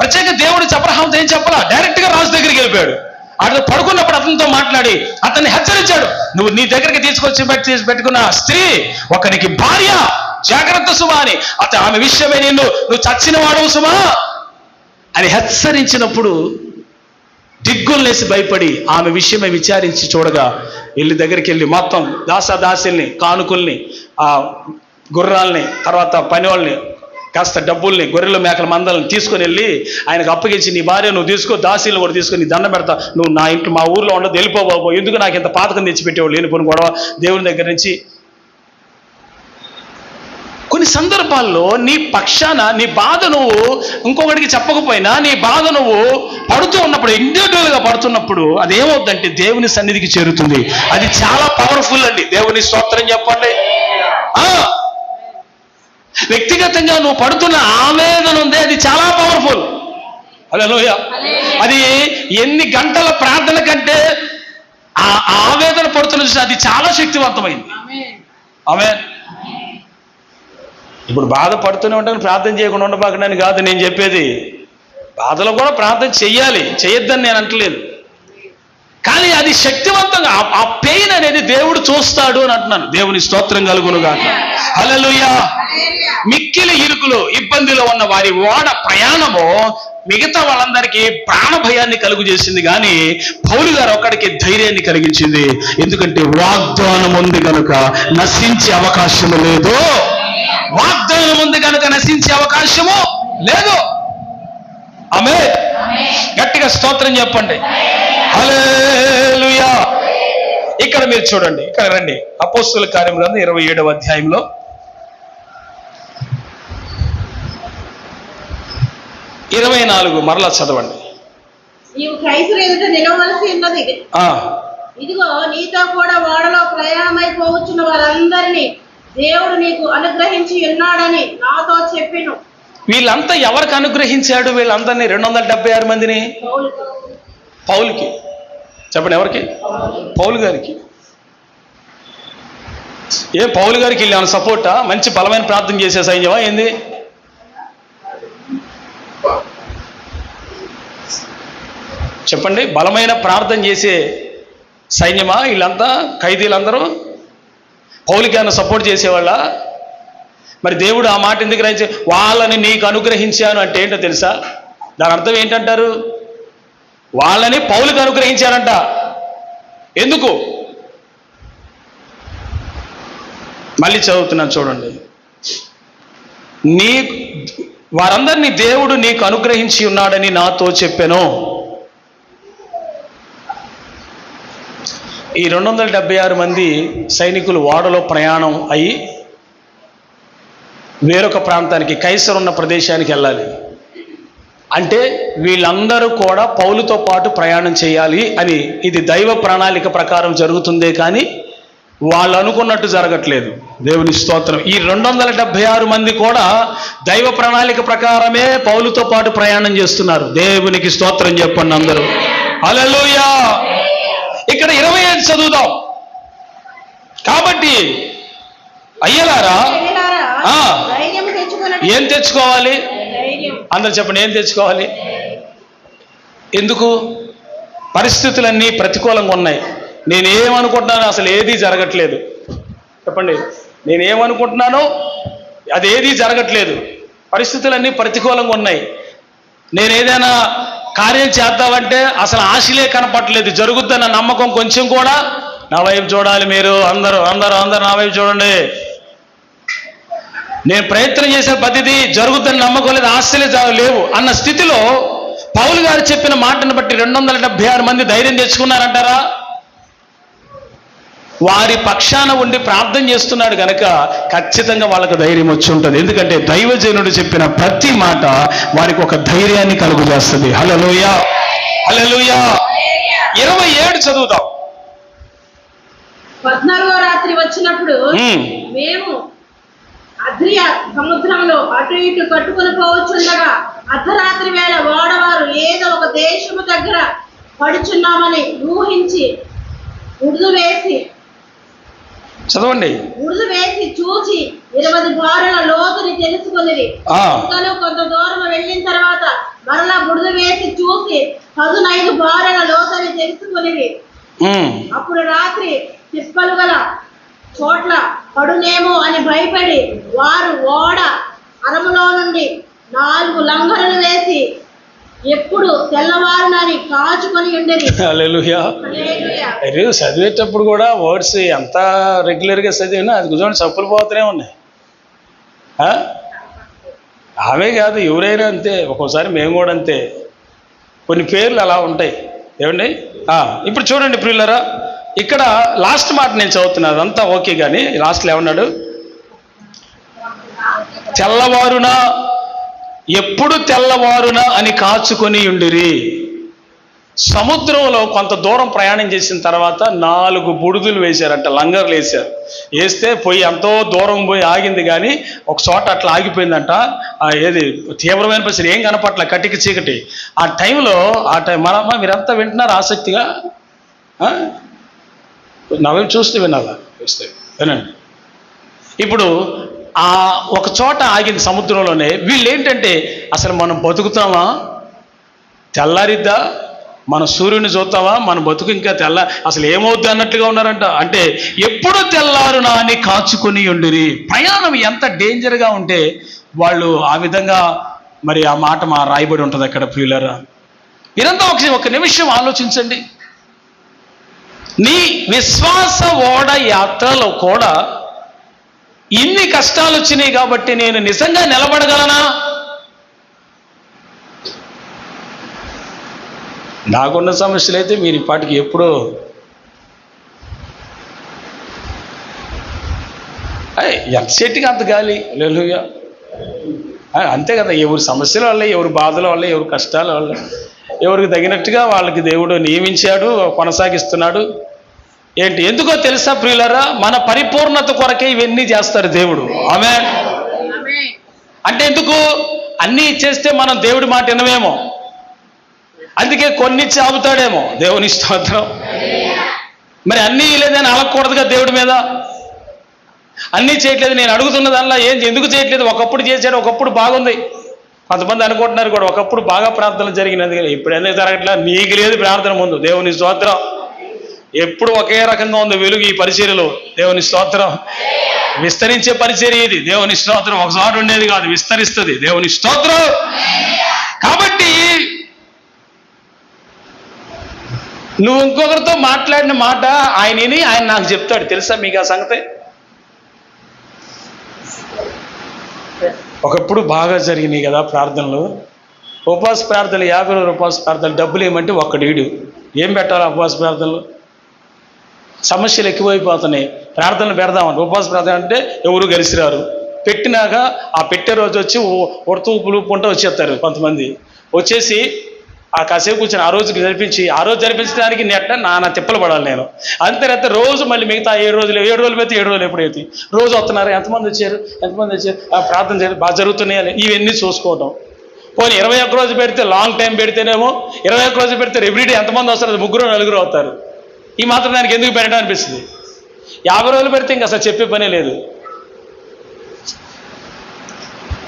ప్రత్యేక దేవుడు అబ్రహాంతో ఏం చెప్పాలా? డైరెక్ట్ గా రాజు దగ్గరికి వెళ్ళిపోయాడు. అతను పడుకున్నప్పుడు అతనితో మాట్లాడి అతన్ని హెచ్చరించాడు, నువ్వు నీ దగ్గరికి తీసుకొచ్చి పెట్టుకున్న స్త్రీ ఒకరికి భార్య, జాగ్రత్త సుమా అని. ఆమె విషయమే నువ్వు చచ్చిన వాడవు సుమా అని హెచ్చరించినప్పుడు దిగ్గులేసి భయపడి ఆమె విషయమే విచారించి చూడగా వెళ్ళి దగ్గరికి వెళ్ళి మొత్తం దాసదాసుల్ని, కానుకల్ని, ఆ గుర్రాల్ని, తర్వాత పని వాళ్ళని, కాస్త డబ్బుల్ని, గొర్రెల మేకల మందల్ని తీసుకొని వెళ్ళి ఆయనకు అప్పగించి, నీ భార్య నువ్వు తీసుకో, దాసీలను కూడా తీసుకొని నీ దండం పెడతా, నువ్వు నా ఇంట్లో మా ఊర్లో ఉండదు, వెళ్ళిపోబాబో, ఎందుకు నాకు ఇంత పాతకం తెచ్చిపెట్టేవాళ్ళు లేనిపోని గొడవ దేవుని దగ్గర నుంచి. కొన్ని సందర్భాల్లో నీ పక్షాన నీ బాధ నువ్వు ఇంకొకటికి చెప్పకపోయినా, నీ బాధ నువ్వు పడుతూ ఉన్నప్పుడు, ఇండివిజువల్గా పడుతున్నప్పుడు అదేమవుతుందంటే దేవుని సన్నిధికి చేరుతుంది. అది చాలా పవర్ఫుల్ అండి. దేవుని స్తోత్రం చెప్పండి. వ్యక్తిగతంగా నువ్వు పడుతున్న ఆవేదన ఉంది, అది చాలా పవర్ఫుల్. హల్లెలూయా. అది ఎన్ని గంటల ప్రార్థన కంటే ఆ ఆవేదన పడుతున్న అది చాలా శక్తివంతమైంది. ఆమేన్. ఇప్పుడు బాధపడుతూనే ఉంటాను, ప్రార్థన చేయకుండా ఉండబాకనని కాదు నేను చెప్పేది. బాధలో కూడా ప్రార్థన చెయ్యాలి, చేయొద్దని నేను అంటలేదు. కానీ అది శక్తివంతంగా ఆ పెయిన్ అనేది దేవుడు చూస్తాడు అని అంటున్నాను. దేవుని స్తోత్రం కలుగునుగాక. హల్లెలూయా. మిక్కిలి ఇరుకులు, ఇబ్బందిలో ఉన్న వారి ఓడ ప్రయాణము మిగతా వాళ్ళందరికీ ప్రాణ భయాన్ని కలుగు చేసింది, కానీ పౌలు గారు ఒక్కడికి ధైర్యాన్ని కలిగించింది. ఎందుకంటే వాగ్దానం ఉంది కనుక నశించే అవకాశము లేదు. వాగ్దానం ఉంది కనుక నశించే అవకాశము లేదు. ఆమేన్. గట్టిగా స్తోత్రం చెప్పండి. హల్లెలూయా. ఇక్కడ మీరు చూడండి, ఇక్కడ రండి. అపోస్తలుల కార్యములు 27వ అధ్యాయంలో 24 మరలా చదవండి. నీవు కైసరు ఎదుట నిలవలసి ఉన్నది. ఇదిగో నీతో కూడా ఓడలో ప్రయాణమైపోవచ్చున్న వారందరినీ దేవుడు నీకు అనుగ్రహించి ఉన్నాడని నాతో చెప్పిను. వీళ్ళంతా ఎవరికి అనుగ్రహించాడు? వీళ్ళందరినీ 276 మందిని పౌలుకి. చెప్పండి, ఎవరికి? పౌలు గారికి. పౌలు గారికి వీళ్ళు ఏమైనా సపోర్టా? మంచి బలమైన ప్రార్థన చేసే సైన్యమా ఏంది? చెప్పండి, బలమైన ప్రార్థన చేసే సైన్యమా వీళ్ళంతా? ఖైదీలందరూ పౌలుకి ఏమైనా సపోర్ట్ చేసేవాళ్ళ? మరి దేవుడు ఆ మాట ఎందుకు రాయించే? వాళ్ళని నీకు అనుగ్రహించాను అంటే ఏంటో తెలుసా? దాని అర్థం ఏంటంటారు? వాళ్ళని పౌలుకి అనుగ్రహించారంట. ఎందుకు? మళ్ళీ చదువుతున్నాను చూడండి. వారందరినీ దేవుడు నీకు అనుగ్రహించి ఉన్నాడని నాతో చెప్పాను. ఈ 276 మంది సైనికులు ఓడలో ప్రయాణం అయ్యి వేరొక ప్రాంతానికి, కైసరు ఉన్న ప్రదేశానికి వెళ్ళాలి. అంటే వీళ్ళందరూ కూడా పౌలుతో పాటు ప్రయాణం చేయాలి అని. ఇది దైవ ప్రణాళిక ప్రకారం జరుగుతుందే కానీ వాళ్ళు అనుకున్నట్టు జరగట్లేదు. దేవుని స్తోత్రం. ఈ 276 మంది కూడా దైవ ప్రణాళిక ప్రకారమే పౌలుతో పాటు ప్రయాణం చేస్తున్నారు. దేవునికి స్తోత్రం చెప్పండి అందరూ. హల్లెలూయా. ఇక్కడ 25 చదువుదాం. కాబట్టి అయ్యలారా, ఏం తెచ్చుకోవాలి? అందరు చెప్పండి, ఏం తెచ్చుకోవాలి? ఎందుకు? పరిస్థితులన్నీ ప్రతికూలంగా ఉన్నాయి. నేనేమనుకుంటున్నాను అసలు ఏదీ జరగట్లేదు. చెప్పండి, నేనేమనుకుంటున్నానో అది ఏదీ జరగట్లేదు. పరిస్థితులన్నీ ప్రతికూలంగా ఉన్నాయి. నేను ఏదైనా కార్యం చేద్దామంటే అసలు ఆశలే కనపడలేదు. జరుగుద్దన్న నమ్మకం కొంచెం కూడా. నా వైపు చూడాలి మీరు అందరూ నా వైపు చూడండి. నేను ప్రయత్నం చేసే పద్ధతి జరుగుద్దని నమ్మకం లేదు, ఆశలే లేవు అన్న స్థితిలో పౌలు గారు చెప్పిన మాటను బట్టి 276 మంది ధైర్యం తెచ్చుకున్నారంటారా? వారి పక్షాన ఉండి ప్రార్థన చేస్తున్నాడు కనుక ఖచ్చితంగా వాళ్ళకు ధైర్యం వచ్చి ఉంటుంది. ఎందుకంటే దైవజనుడు చెప్పిన ప్రతి మాట వారికి ఒక ధైర్యాన్ని కలుగజేస్తుంది. హల్లెలూయా, హల్లెలూయా. 27 చదువుతాం. 14వ రాత్రి వచ్చినప్పుడు మేము అద్రియా సముద్రంలో అటు ఇటు కట్టుకుని పోవచ్చుండగా అర్ధరాత్రి వేళ ఓడవారు ఏదో ఒక దేశము దగ్గర పడుచున్నామని ఊహించి ఉడుదు వేసి చూచి 20 బారుల లోతుని తెలుసుకుని కొంత దూరం వెళ్ళిన తర్వాత మరలా బుడిద వేసి చూసి 15 బారుల లోతుని తెలుసుకుని అప్పుడు రాత్రి తిప్పలు గల చోట్ల పడునేమో అని భయపడి వారు ఓడ అరములో నుండి 4 లంగరులు వేసి ఎప్పుడు తెల్లవారునని కాచుకొని ఉండేది. హల్లెలూయా. చదివేటప్పుడు కూడా వర్డ్స్ ఎంత రెగ్యులర్గా చదివినా అది కూర్చొని చప్పులు పోతూనే ఉన్నాయి. ఆమె కాదు, ఎవరైనా అంతే. ఒక్కోసారి మేము కూడా అంతే. కొన్ని పేర్లు అలా ఉంటాయి. ఏమండి? ఇప్పుడు చూడండి ప్రియులారా, ఇక్కడ లాస్ట్ మాట నేను చదువుతున్నాను. అదంతా ఓకే, కానీ లాస్ట్లో ఏమన్నాడు? తెల్లవారునా, ఎప్పుడు తెల్లవారునా అని కాచుకొని ఉండిరి. సముద్రంలో కొంత దూరం ప్రయాణం చేసిన తర్వాత 4 బుడుదులు వేశారంట, లంగర్లు వేశారు. వేస్తే పోయి ఎంతో దూరం పోయి ఆగింది, కానీ ఒక చోట అట్లా ఆగిపోయిందంట. ఏది తీవ్రమైన పరిస్థితి, ఏం కనపట్ల, కటికి చీకటి. ఆ టైంలో మనమ్మ మీరంతా వింటున్నారు ఆసక్తిగా? నవ్వు చూస్తే వినాలా? చూస్తే వినండి. ఇప్పుడు ఆ ఒక చోట ఆగింది సముద్రంలోనే. వీళ్ళు ఏంటంటే అసలు మనం బతుకుతామా, తెల్లారిద్దా, మన సూర్యుని చూస్తామా, మన బతుకు ఇంకా అసలు ఏమవుద్ది అన్నట్లుగా ఉన్నారంట. అంటే ఎప్పుడు తెల్లారునా అని కాచుకొని ఉండిరి. ప్రయాణం ఎంత డేంజర్గా ఉంటే వాళ్ళు ఆ విధంగా మరి ఆ మాట రాయబడి ఉంటుంది అక్కడ. ప్రియులారా, మీరంతా ఒక నిమిషం ఆలోచించండి. నీ విశ్వాస ఓడ యాత్రలో కూడా ఇన్ని కష్టాలు వచ్చినాయి కాబట్టి నేను నిజంగా నిలబడగలనా? నాకున్న సమస్యలు అయితే మీరు ఇప్పటికి ఎప్పుడో ఎంతసేటికి అంత గాలి. హల్లెలూయా. అంతే కదా, ఎవరి సమస్యల వల్ల, ఎవరి బాధల వల్ల, ఎవరి కష్టాల వల్ల, ఎవరికి తగినట్టుగా వాళ్ళకి దేవుడు నియమించాడు, కొనసాగిస్తున్నాడు. ఏంటి? ఎందుకో తెలుసా ప్రియులారా? మన పరిపూర్ణత కొరకే ఇవన్నీ చేస్తారు దేవుడు. ఆమేన్. అంటే ఎందుకు? అన్నీ ఇచ్చేస్తే మనం దేవుడి మాట వినమేమో, అందుకే కొన్ని ఇచ్చి ఆపుతాడేమో. దేవుని స్తోత్రం. మరి అన్నీ లేదని అలగకూడదుగా దేవుడి మీద. అన్నీ చేయట్లేదు, నేను అడుగుతున్నదల్లా ఎందుకు చేయట్లేదు? ఒకప్పుడు చేశాడు, ఒకప్పుడు బాగుంది. కొంతమంది అనుకుంటున్నారు కూడా ఒకప్పుడు బాగా ప్రార్థన జరిగినది, ఇప్పుడు ఎందుకు జరగట్లేదు? నీకు లేదు ప్రార్థన ముందు. దేవుని స్తోత్రం. ఎప్పుడు ఒకే రకంగా ఉంది వెలుగు ఈ పరిచర్యలో. దేవుని స్తోత్రం. విస్తరించే పరిచర్య ఇది. దేవుని స్తోత్రం. ఒకసారి ఉండేది కాదు, విస్తరిస్తుంది. దేవుని స్తోత్రం. కాబట్టి నువ్వు ఇంకొకరితో మాట్లాడిన మాట ఆయన నాకు చెప్తాడు. తెలుసా మీకు ఆ సంగతి? ఒకప్పుడు బాగా జరిగినాయి కదా ప్రార్థనలు, ఉపవాస ప్రార్థనలు, 50 రోజుల ఉపవాస ప్రార్థనలు. డబ్బులు ఏమంటే ఒక్కడీడు ఏం పెట్టాలి ఉపవాస ప్రార్థనలు? సమస్యలు ఎక్కువైపోతున్నాయి. ప్రార్థనలు పెడదామని ఉపవాస ప్రార్థన అంటే ఎవరు కలిసి రారు. పెట్టినాక ఆ పెట్టే రోజు వచ్చి ఉడత ఊపులు పుంట వచ్చేస్తారు కొంతమంది. వచ్చేసి ఆ కాసేపు కూర్చొని ఆ రోజుకి జరిపించడానికి నెట్ట నాన్న తిప్పలు పడాలి నేను. అంతే రోజు మళ్ళీ మిగతా 7 రోజులు అయితే 7 రోజులు ఎప్పుడైతే రోజు వస్తున్నారు, ఎంతమంది వచ్చారు ఆ ప్రార్థన చేయాలి, బాగా జరుగుతున్నాయి అని ఇవన్నీ చూసుకోవటం. పోనీ 21 రోజు పెడితే లాంగ్ టైం పెడితేనేమో 21 రోజు పెడితే ఎవ్రీడే ఎంతమంది వస్తారు? 3 4 అవుతారు. ఈ మాత్రం దానికి ఎందుకు పెట్టడం అనిపిస్తుంది. 50 రోజులు పెడితే ఇంక అసలు చెప్పే పనే లేదు.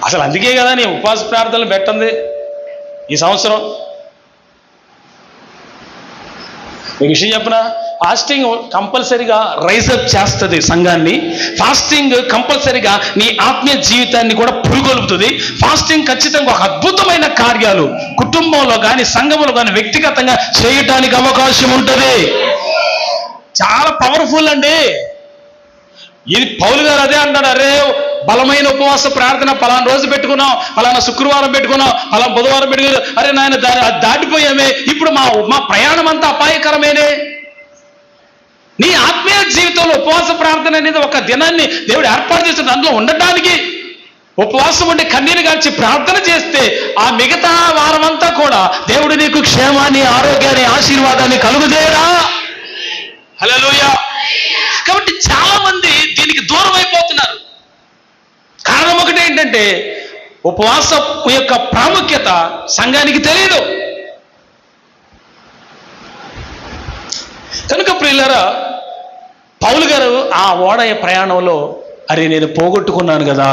అసలు అందుకే కదా నీ ఉపవాస ప్రార్థనలు పెట్టండి ఈ సంవత్సరం. ఈ విషయం చెప్పిన ఫాస్టింగ్ కంపల్సరీగా రైజప్ చేస్తుంది సంఘాన్ని. ఫాస్టింగ్ కంపల్సరీగా నీ ఆత్మీయ జీవితాన్ని కూడా పురుగొలుపుతుంది. ఫాస్టింగ్ ఖచ్చితంగా ఒక అద్భుతమైన కార్యాలు కుటుంబంలో కానీ సంఘంలో కానీ వ్యక్తిగతంగా చేయటానికి అవకాశం ఉంటుంది. చాలా పవర్ఫుల్ అండి ఇది. పౌలు గారు అదే అంటాడు, అరే బలమైన ఉపవాస ప్రార్థన పలానా రోజు పెట్టుకున్నాం, పలానా శుక్రవారం పెట్టుకున్నాం, పలానా బుధవారం పెట్టుకున్నాం, అరే నాయన దాటిపోయామే, ఇప్పుడు మా ప్రయాణం అంతా అపాయకరమేనే. నీ ఆత్మీయ జీవితంలో ఉపవాస ప్రార్థన అనేది ఒక దినాన్ని దేవుడు ఏర్పాటు చేసిన దాంట్లో ఉండటానికి. ఉపవాసం ఉండి కన్నీరు గార్చి ప్రార్థన చేస్తే ఆ మిగతా వారం అంతా కూడా దేవుడు నీకు క్షేమాన్ని, ఆరోగ్యాన్ని, ఆశీర్వాదాన్ని కలుగుజేయరా. హల్లెలూయా. కాబట్టి చాలా మంది దీనికి దూరం అయిపోతున్నారు. కారణం ఒకటి ఏంటంటే ఉపవాసం యొక్క ప్రాముఖ్యత సంఘానికి తెలియదు. కనుక ప్రియులారా, పౌలు గారు ఆ ఓడయ ప్రయాణంలో అరే నేను పోగొట్టుకున్నాను కదా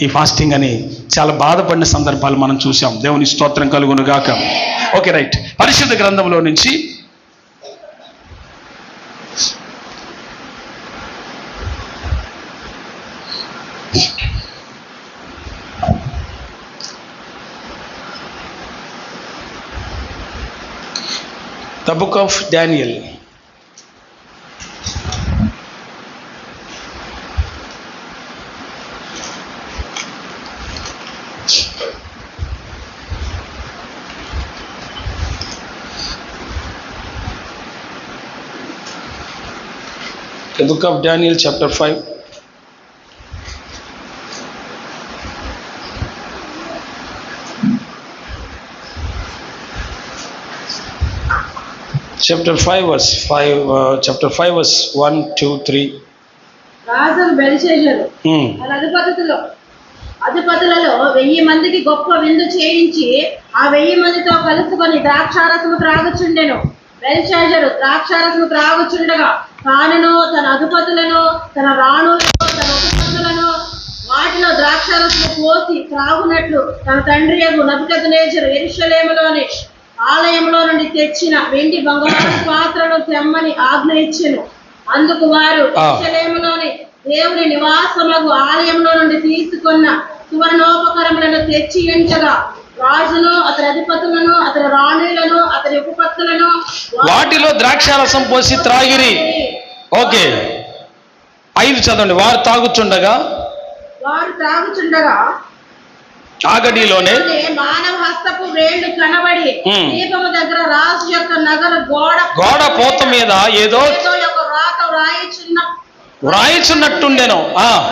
ఈ ఫాస్టింగ్ అని చాలా బాధపడిన సందర్భాలు మనం చూసాం. దేవుని స్తోత్రం కలుగును గాక. Okay, right. పరిశుద్ధ గ్రంథంలో నుంచి The book of Daniel. The book of Daniel chapter 5. Chapter 5 verse 1, 2, 3. Raju Belshazzar తన అధిపతులలో 1000 మందికి గొప్ప విందు చేయించి ఆ 1000 మందితో కలుసుకొని ద్రాక్షారసము త్రాగుచుండెను. బెల్షెజరు ద్రాక్షారసము త్రాగుచుండగా తానును తన అధిపతులను తన రాణులను తన ఉపపత్తులను వాటిలో ద్రాక్షారసము పోసి త్రాగునట్లు తన తండ్రి నెబుకద్నెజరు యెరూషలేములోని ఆలయంలో నుండి తెచ్చిన వెండి బంగారు పాత్రను తెమ్మని ఆజ్ఞ ఇచ్చెను. అందుకు వారు యెరూషలేములోని దేవుని నివాసమగు ఆలయంలో నుండి తీసుకున్న సువర్ణోపకరములను తెచ్చి ఉంచగా రాజును అతని అధిపతులను అతని రాణులను అతని ఉపపత్తులను వాటిలో ద్రాక్షారసం పోసి త్రాగిరి. ఓకే, 5 చదవండి. వారు తాగుచుండగా ఆగడిలోనే మానవ హస్తపు వేళ్ళు కనబడి దీపము దగ్గర రాజు యొక్క నగర గోడ పోత మీద ఏదో రాత వ్రాయిచున్నట్టుండెను.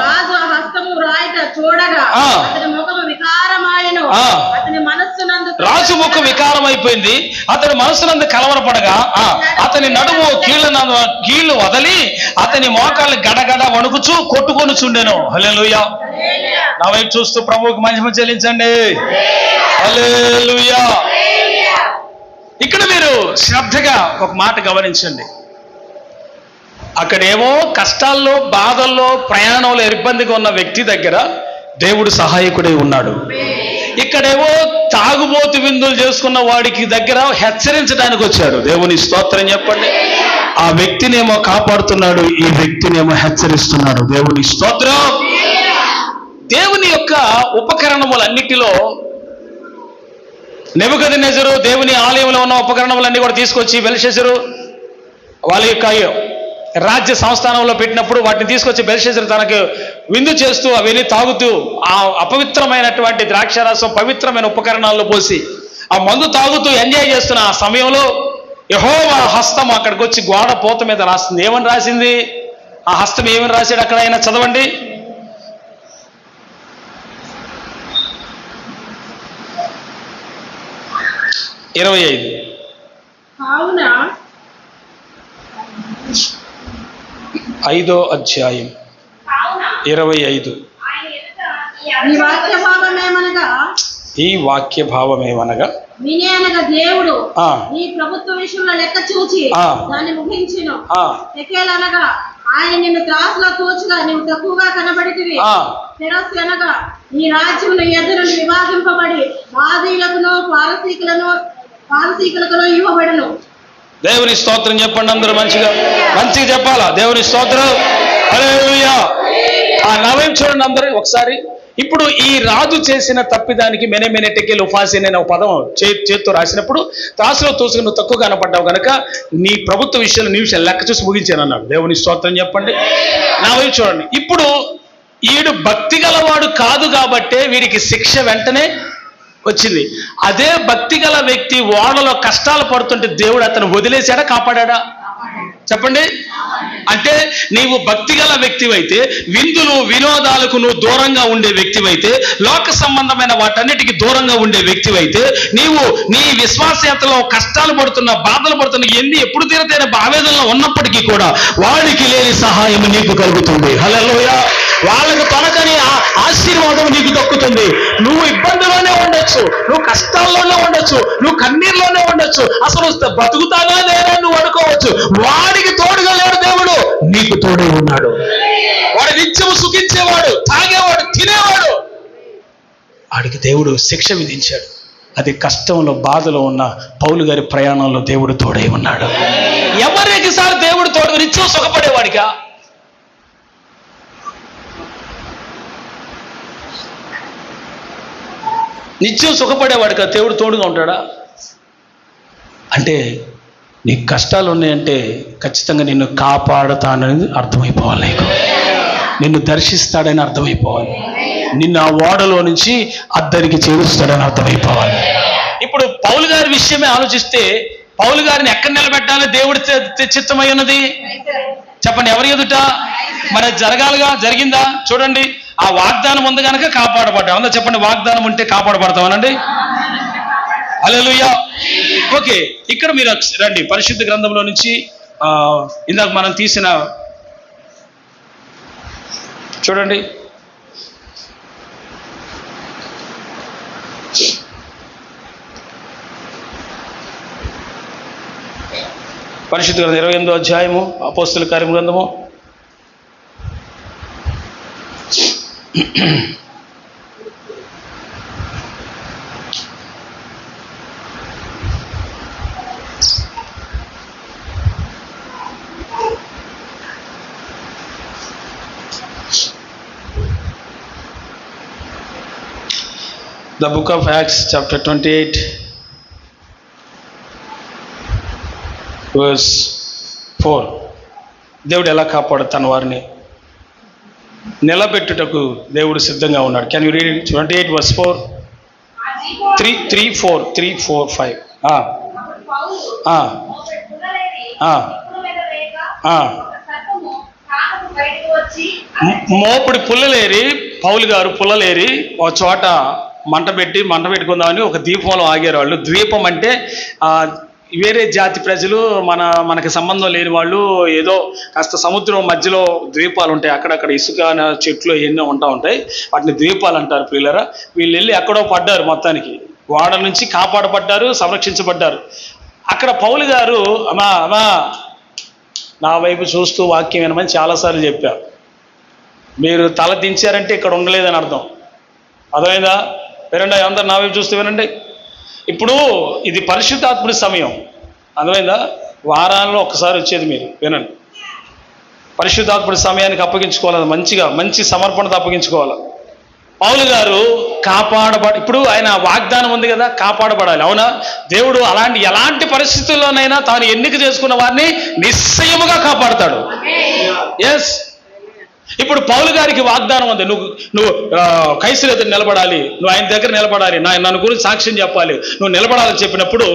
రాజు హస్తము వ్రాయిట చూడగా అతని ముఖము వికారమాయెను. అతని మనస్సునందు రాజు ముఖం వికారం అయిపోయింది. అతని మనస్సునందు కలవరపడగా అతని నడుము కీళ్లు వదలి అతని మోకాళ్ళు గడగడ వణుకుచూ కొట్టుకొని చుండెను. హల్లెలూయా. నా వైపు చూస్తూ ప్రభువుకు మహిమ చెల్లించండి. హల్లెలూయా. ఇక్కడ మీరు శ్రద్ధగా ఒక మాట గమనించండి. అక్కడేమో కష్టాల్లో, బాధల్లో, ప్రయాణంలో ఇబ్బందిగా ఉన్న వ్యక్తి దగ్గర దేవుడు సహాయకుడై ఉన్నాడు. ఇక్కడేమో తాగుబోతు విందులు చేసుకున్న వాడికి దగ్గర హెచ్చరించడానికి వచ్చాడు. దేవుని స్తోత్రం చెప్పండి. ఆ వ్యక్తినేమో కాపాడుతున్నాడు, ఈ వ్యక్తినేమో హెచ్చరిస్తున్నాడు. దేవుని స్తోత్రం. దేవుని యొక్క ఉపకరణములన్నిటిలో నెబుకద్నెజరు దేవుని ఆలయంలో ఉన్న ఉపకరణములన్నీ కూడా తీసుకొచ్చి బెల్షస్సరు వాళ్ళ యొక్క రాజ్య సంస్థానంలో పెట్టినప్పుడు వాటిని తీసుకొచ్చి బెల్షస్సరు తనకు విందు చేస్తూ అవన్నీ తాగుతూ ఆ అపవిత్రమైనటువంటి ద్రాక్షారసం పవిత్రమైన ఉపకరణాల్లో పోసి ఆ మందు తాగుతూ ఎంజాయ్ చేస్తున్న ఆ సమయంలో యెహోవా హస్తం అక్కడికి వచ్చి గోడ పూత మీద రాస్తుంది. ఏమని రాసింది? ఆ హస్తం ఏమని రాశాడు అక్కడ? ఆయన చదవండి. 25. కావున 5వ అధ్యాయం 25. ఈ వాక్య భావమేమనగా ఈ వాక్య భావమేమనగా వినే అనగా దేవుడు ఆ నీ ప్రభుత్వ విషయంలో లెక్క చూచి ఆ దాన్ని ముగించెను. ఆ ఎకేలనగా ఆయన నిన్ను త్రాసులో తోచుగా నీవు తక్కువగా కనబడితివి. తెరస్సు అనగా నీ రాజ్యమును ఎదురు విభాగింపబడి మాదీయులకును పారసీకులకును ఇవ్వబడును. దేవుని స్తోత్రం చెప్పండి అందరూ. మంచిగా చెప్పాలా? దేవుని స్తోత్రం. హల్లెలూయా. ఆ నవయం చూడండి అందరూ ఒకసారి. ఇప్పుడు ఈ రాజు చేసిన తప్పిదానికి మెనెటెకెల్ ఉఫాసి అనే ఒక పదం చేత్తో రాసినప్పుడు త్రాసులో తోసుకుని నువ్వు తక్కువ కనపడ్డావు కనుక నీ ప్రభుత్వ విషయంలో నీ విషయాలు లెక్క చూసి ముగించాను అన్నాడు. దేవుని స్తోత్రం చెప్పండి. నవయం చూడండి. ఇప్పుడు ఈడు భక్తి గలవాడు కాదు కాబట్టే వీడికి శిక్ష వెంటనే వచ్చింది. అదే భక్తి గల వ్యక్తి ఓడలో కష్టాలు పడుతుంటే దేవుడు అతను వదిలేశాడా, కాపాడా? చెప్పండి. అంటే నీవు భక్తి గల వ్యక్తివైతే, విందులు వినోదాలకు నువ్వు దూరంగా ఉండే వ్యక్తివైతే, లోక సంబంధమైన వాటన్నిటికీ దూరంగా ఉండే వ్యక్తివైతే, నీవు నీ విశ్వాసయాత్రలో కష్టాలు పడుతున్న, బాధలు పడుతున్న, ఎప్పుడు తీరతైన ఆవేదనలో ఉన్నప్పటికీ కూడా వాడికి లేని సహాయం నీకు కలుగుతుంది. హల్లెలూయా. వాళ్ళకు తనకని ఆశీర్వాదం నీకు దక్కుతుంది. నువ్వు ఇబ్బందిలోనే ఉండొచ్చు, నువ్వు కష్టాల్లోనే ఉండొచ్చు, నువ్వు కన్నీరులోనే ఉండొచ్చు, అసలు బతుకుతానా లేదా నువ్వు అనుకోవచ్చు. వాడికి తోడుగా లేడు దేవుడు, నీకు తోడే ఉన్నాడు. వాడు నిత్యం సుఖించేవాడు, తాగేవాడు, తినేవాడు. వాడికి దేవుడు శిక్ష విధించాడు. అది కష్టంలో బాధలో ఉన్న పౌలు గారి ప్రయాణంలో దేవుడు తోడై ఉన్నాడు. ఎవరికి సార్ దేవుడు తోడు? నిత్యం సుఖపడేవాడిగా, నిత్యం సుఖపడేవాడు కదా దేవుడు తోడుగా ఉంటాడా? అంటే నీకు కష్టాలు ఉన్నాయంటే ఖచ్చితంగా నిన్ను కాపాడుతానని అర్థమైపోవాలి. నీకు నిన్ను దర్శిస్తాడని అర్థమైపోవాలి. నిన్ను ఆ ఓడలో నుంచి అద్దరికి చేరుస్తాడని అర్థమైపోవాలి. ఇప్పుడు పౌలు గారి విషయమే ఆలోచిస్తే పౌలు గారిని ఎక్కడ నిలబెట్టాలని దేవుడి చిత్తమై ఉన్నది? చెప్పండి. ఎవరి ఎదుట? మరి జరగాలిగా, జరిగిందా? చూడండి. ఆ వాగ్దానం ఉంది కనుక కాపాడబడ్డాం. అందరూ చెప్పండి. వాగ్దానం ఉంటే కాపాడబడతామనండి. హల్లెలూయా. ఓకే, ఇక్కడ మీరు రండి. పరిశుద్ధ గ్రంథంలో నుంచి ఇందాక మనం తీసిన చూడండి. పరిశుద్ధ గ్రంథం 28వ అధ్యాయము, అపోస్తలుల కార్యం గ్రంథము. The book of Acts chapter 28 verse 4. దేవుడు ఎలా కాపాడుతాను వారిని నిలబెట్టుటకు దేవుడు సిద్ధంగా ఉన్నాడు. Can you read 28 verse 4? 3, 4, 3, 4, 5. మోపుడి పుల్లలేరి పౌలు గారు పుల్లలేరి ఒక చోట మంట పెట్టుకుందామని ఒక దీపంలో ఆగారు వాళ్ళు. ద్వీపం అంటే వేరే జాతి ప్రజలు, మనకి సంబంధం లేని వాళ్ళు, ఏదో కాస్త సముద్రం మధ్యలో ద్వీపాలు ఉంటాయి. అక్కడక్కడ ఇసుక చెట్లు ఎన్నో ఉంటాయి. వాటిని ద్వీపాలు అంటారు. ప్రియులరా, వీళ్ళు వెళ్ళి ఎక్కడో పడ్డారు. మొత్తానికి వాడ నుంచి కాపాడబడ్డారు, సంరక్షించబడ్డారు. అక్కడ పౌలు గారు అమ్మా నా వైపు చూస్తూ వాక్యం వినమని చాలాసార్లు చెప్పారు. మీరు తల దించారంటే ఇక్కడ ఉండలేదని అర్థం. అర్థమైందా? వినండి అందరు నా వైపు చూస్తూ వినండి. ఇప్పుడు ఇది పరిశుద్ధాత్ముడి సమయం. అర్థమైందా? వారాల్లో ఒక్కసారి వచ్చేది మీరు వినండి. పరిశుద్ధాత్ముడి సమయానికి అప్పగించుకోవాలి, మంచి సమర్పణతో అప్పగించుకోవాలి. పౌలు గారు ఇప్పుడు ఆయన వాగ్దానం ఉంది కదా, కాపాడబడాలి. అవునా? దేవుడు ఎలాంటి పరిస్థితుల్లోనైనా తాను ఎన్నిక చేసుకున్న వారిని నిశ్చయముగా కాపాడుతాడు. ఎస్. ఇప్పుడు పౌలు గారికి వాగ్దానం ఉంది, నువ్వు కైసరు ఎదురు నిలబడాలి, నువ్వు ఆయన దగ్గర నిలబడాలి, నన్ను గురించి సాక్ష్యం చెప్పాలి, నువ్వు నిలబడాలని చెప్పినప్పుడు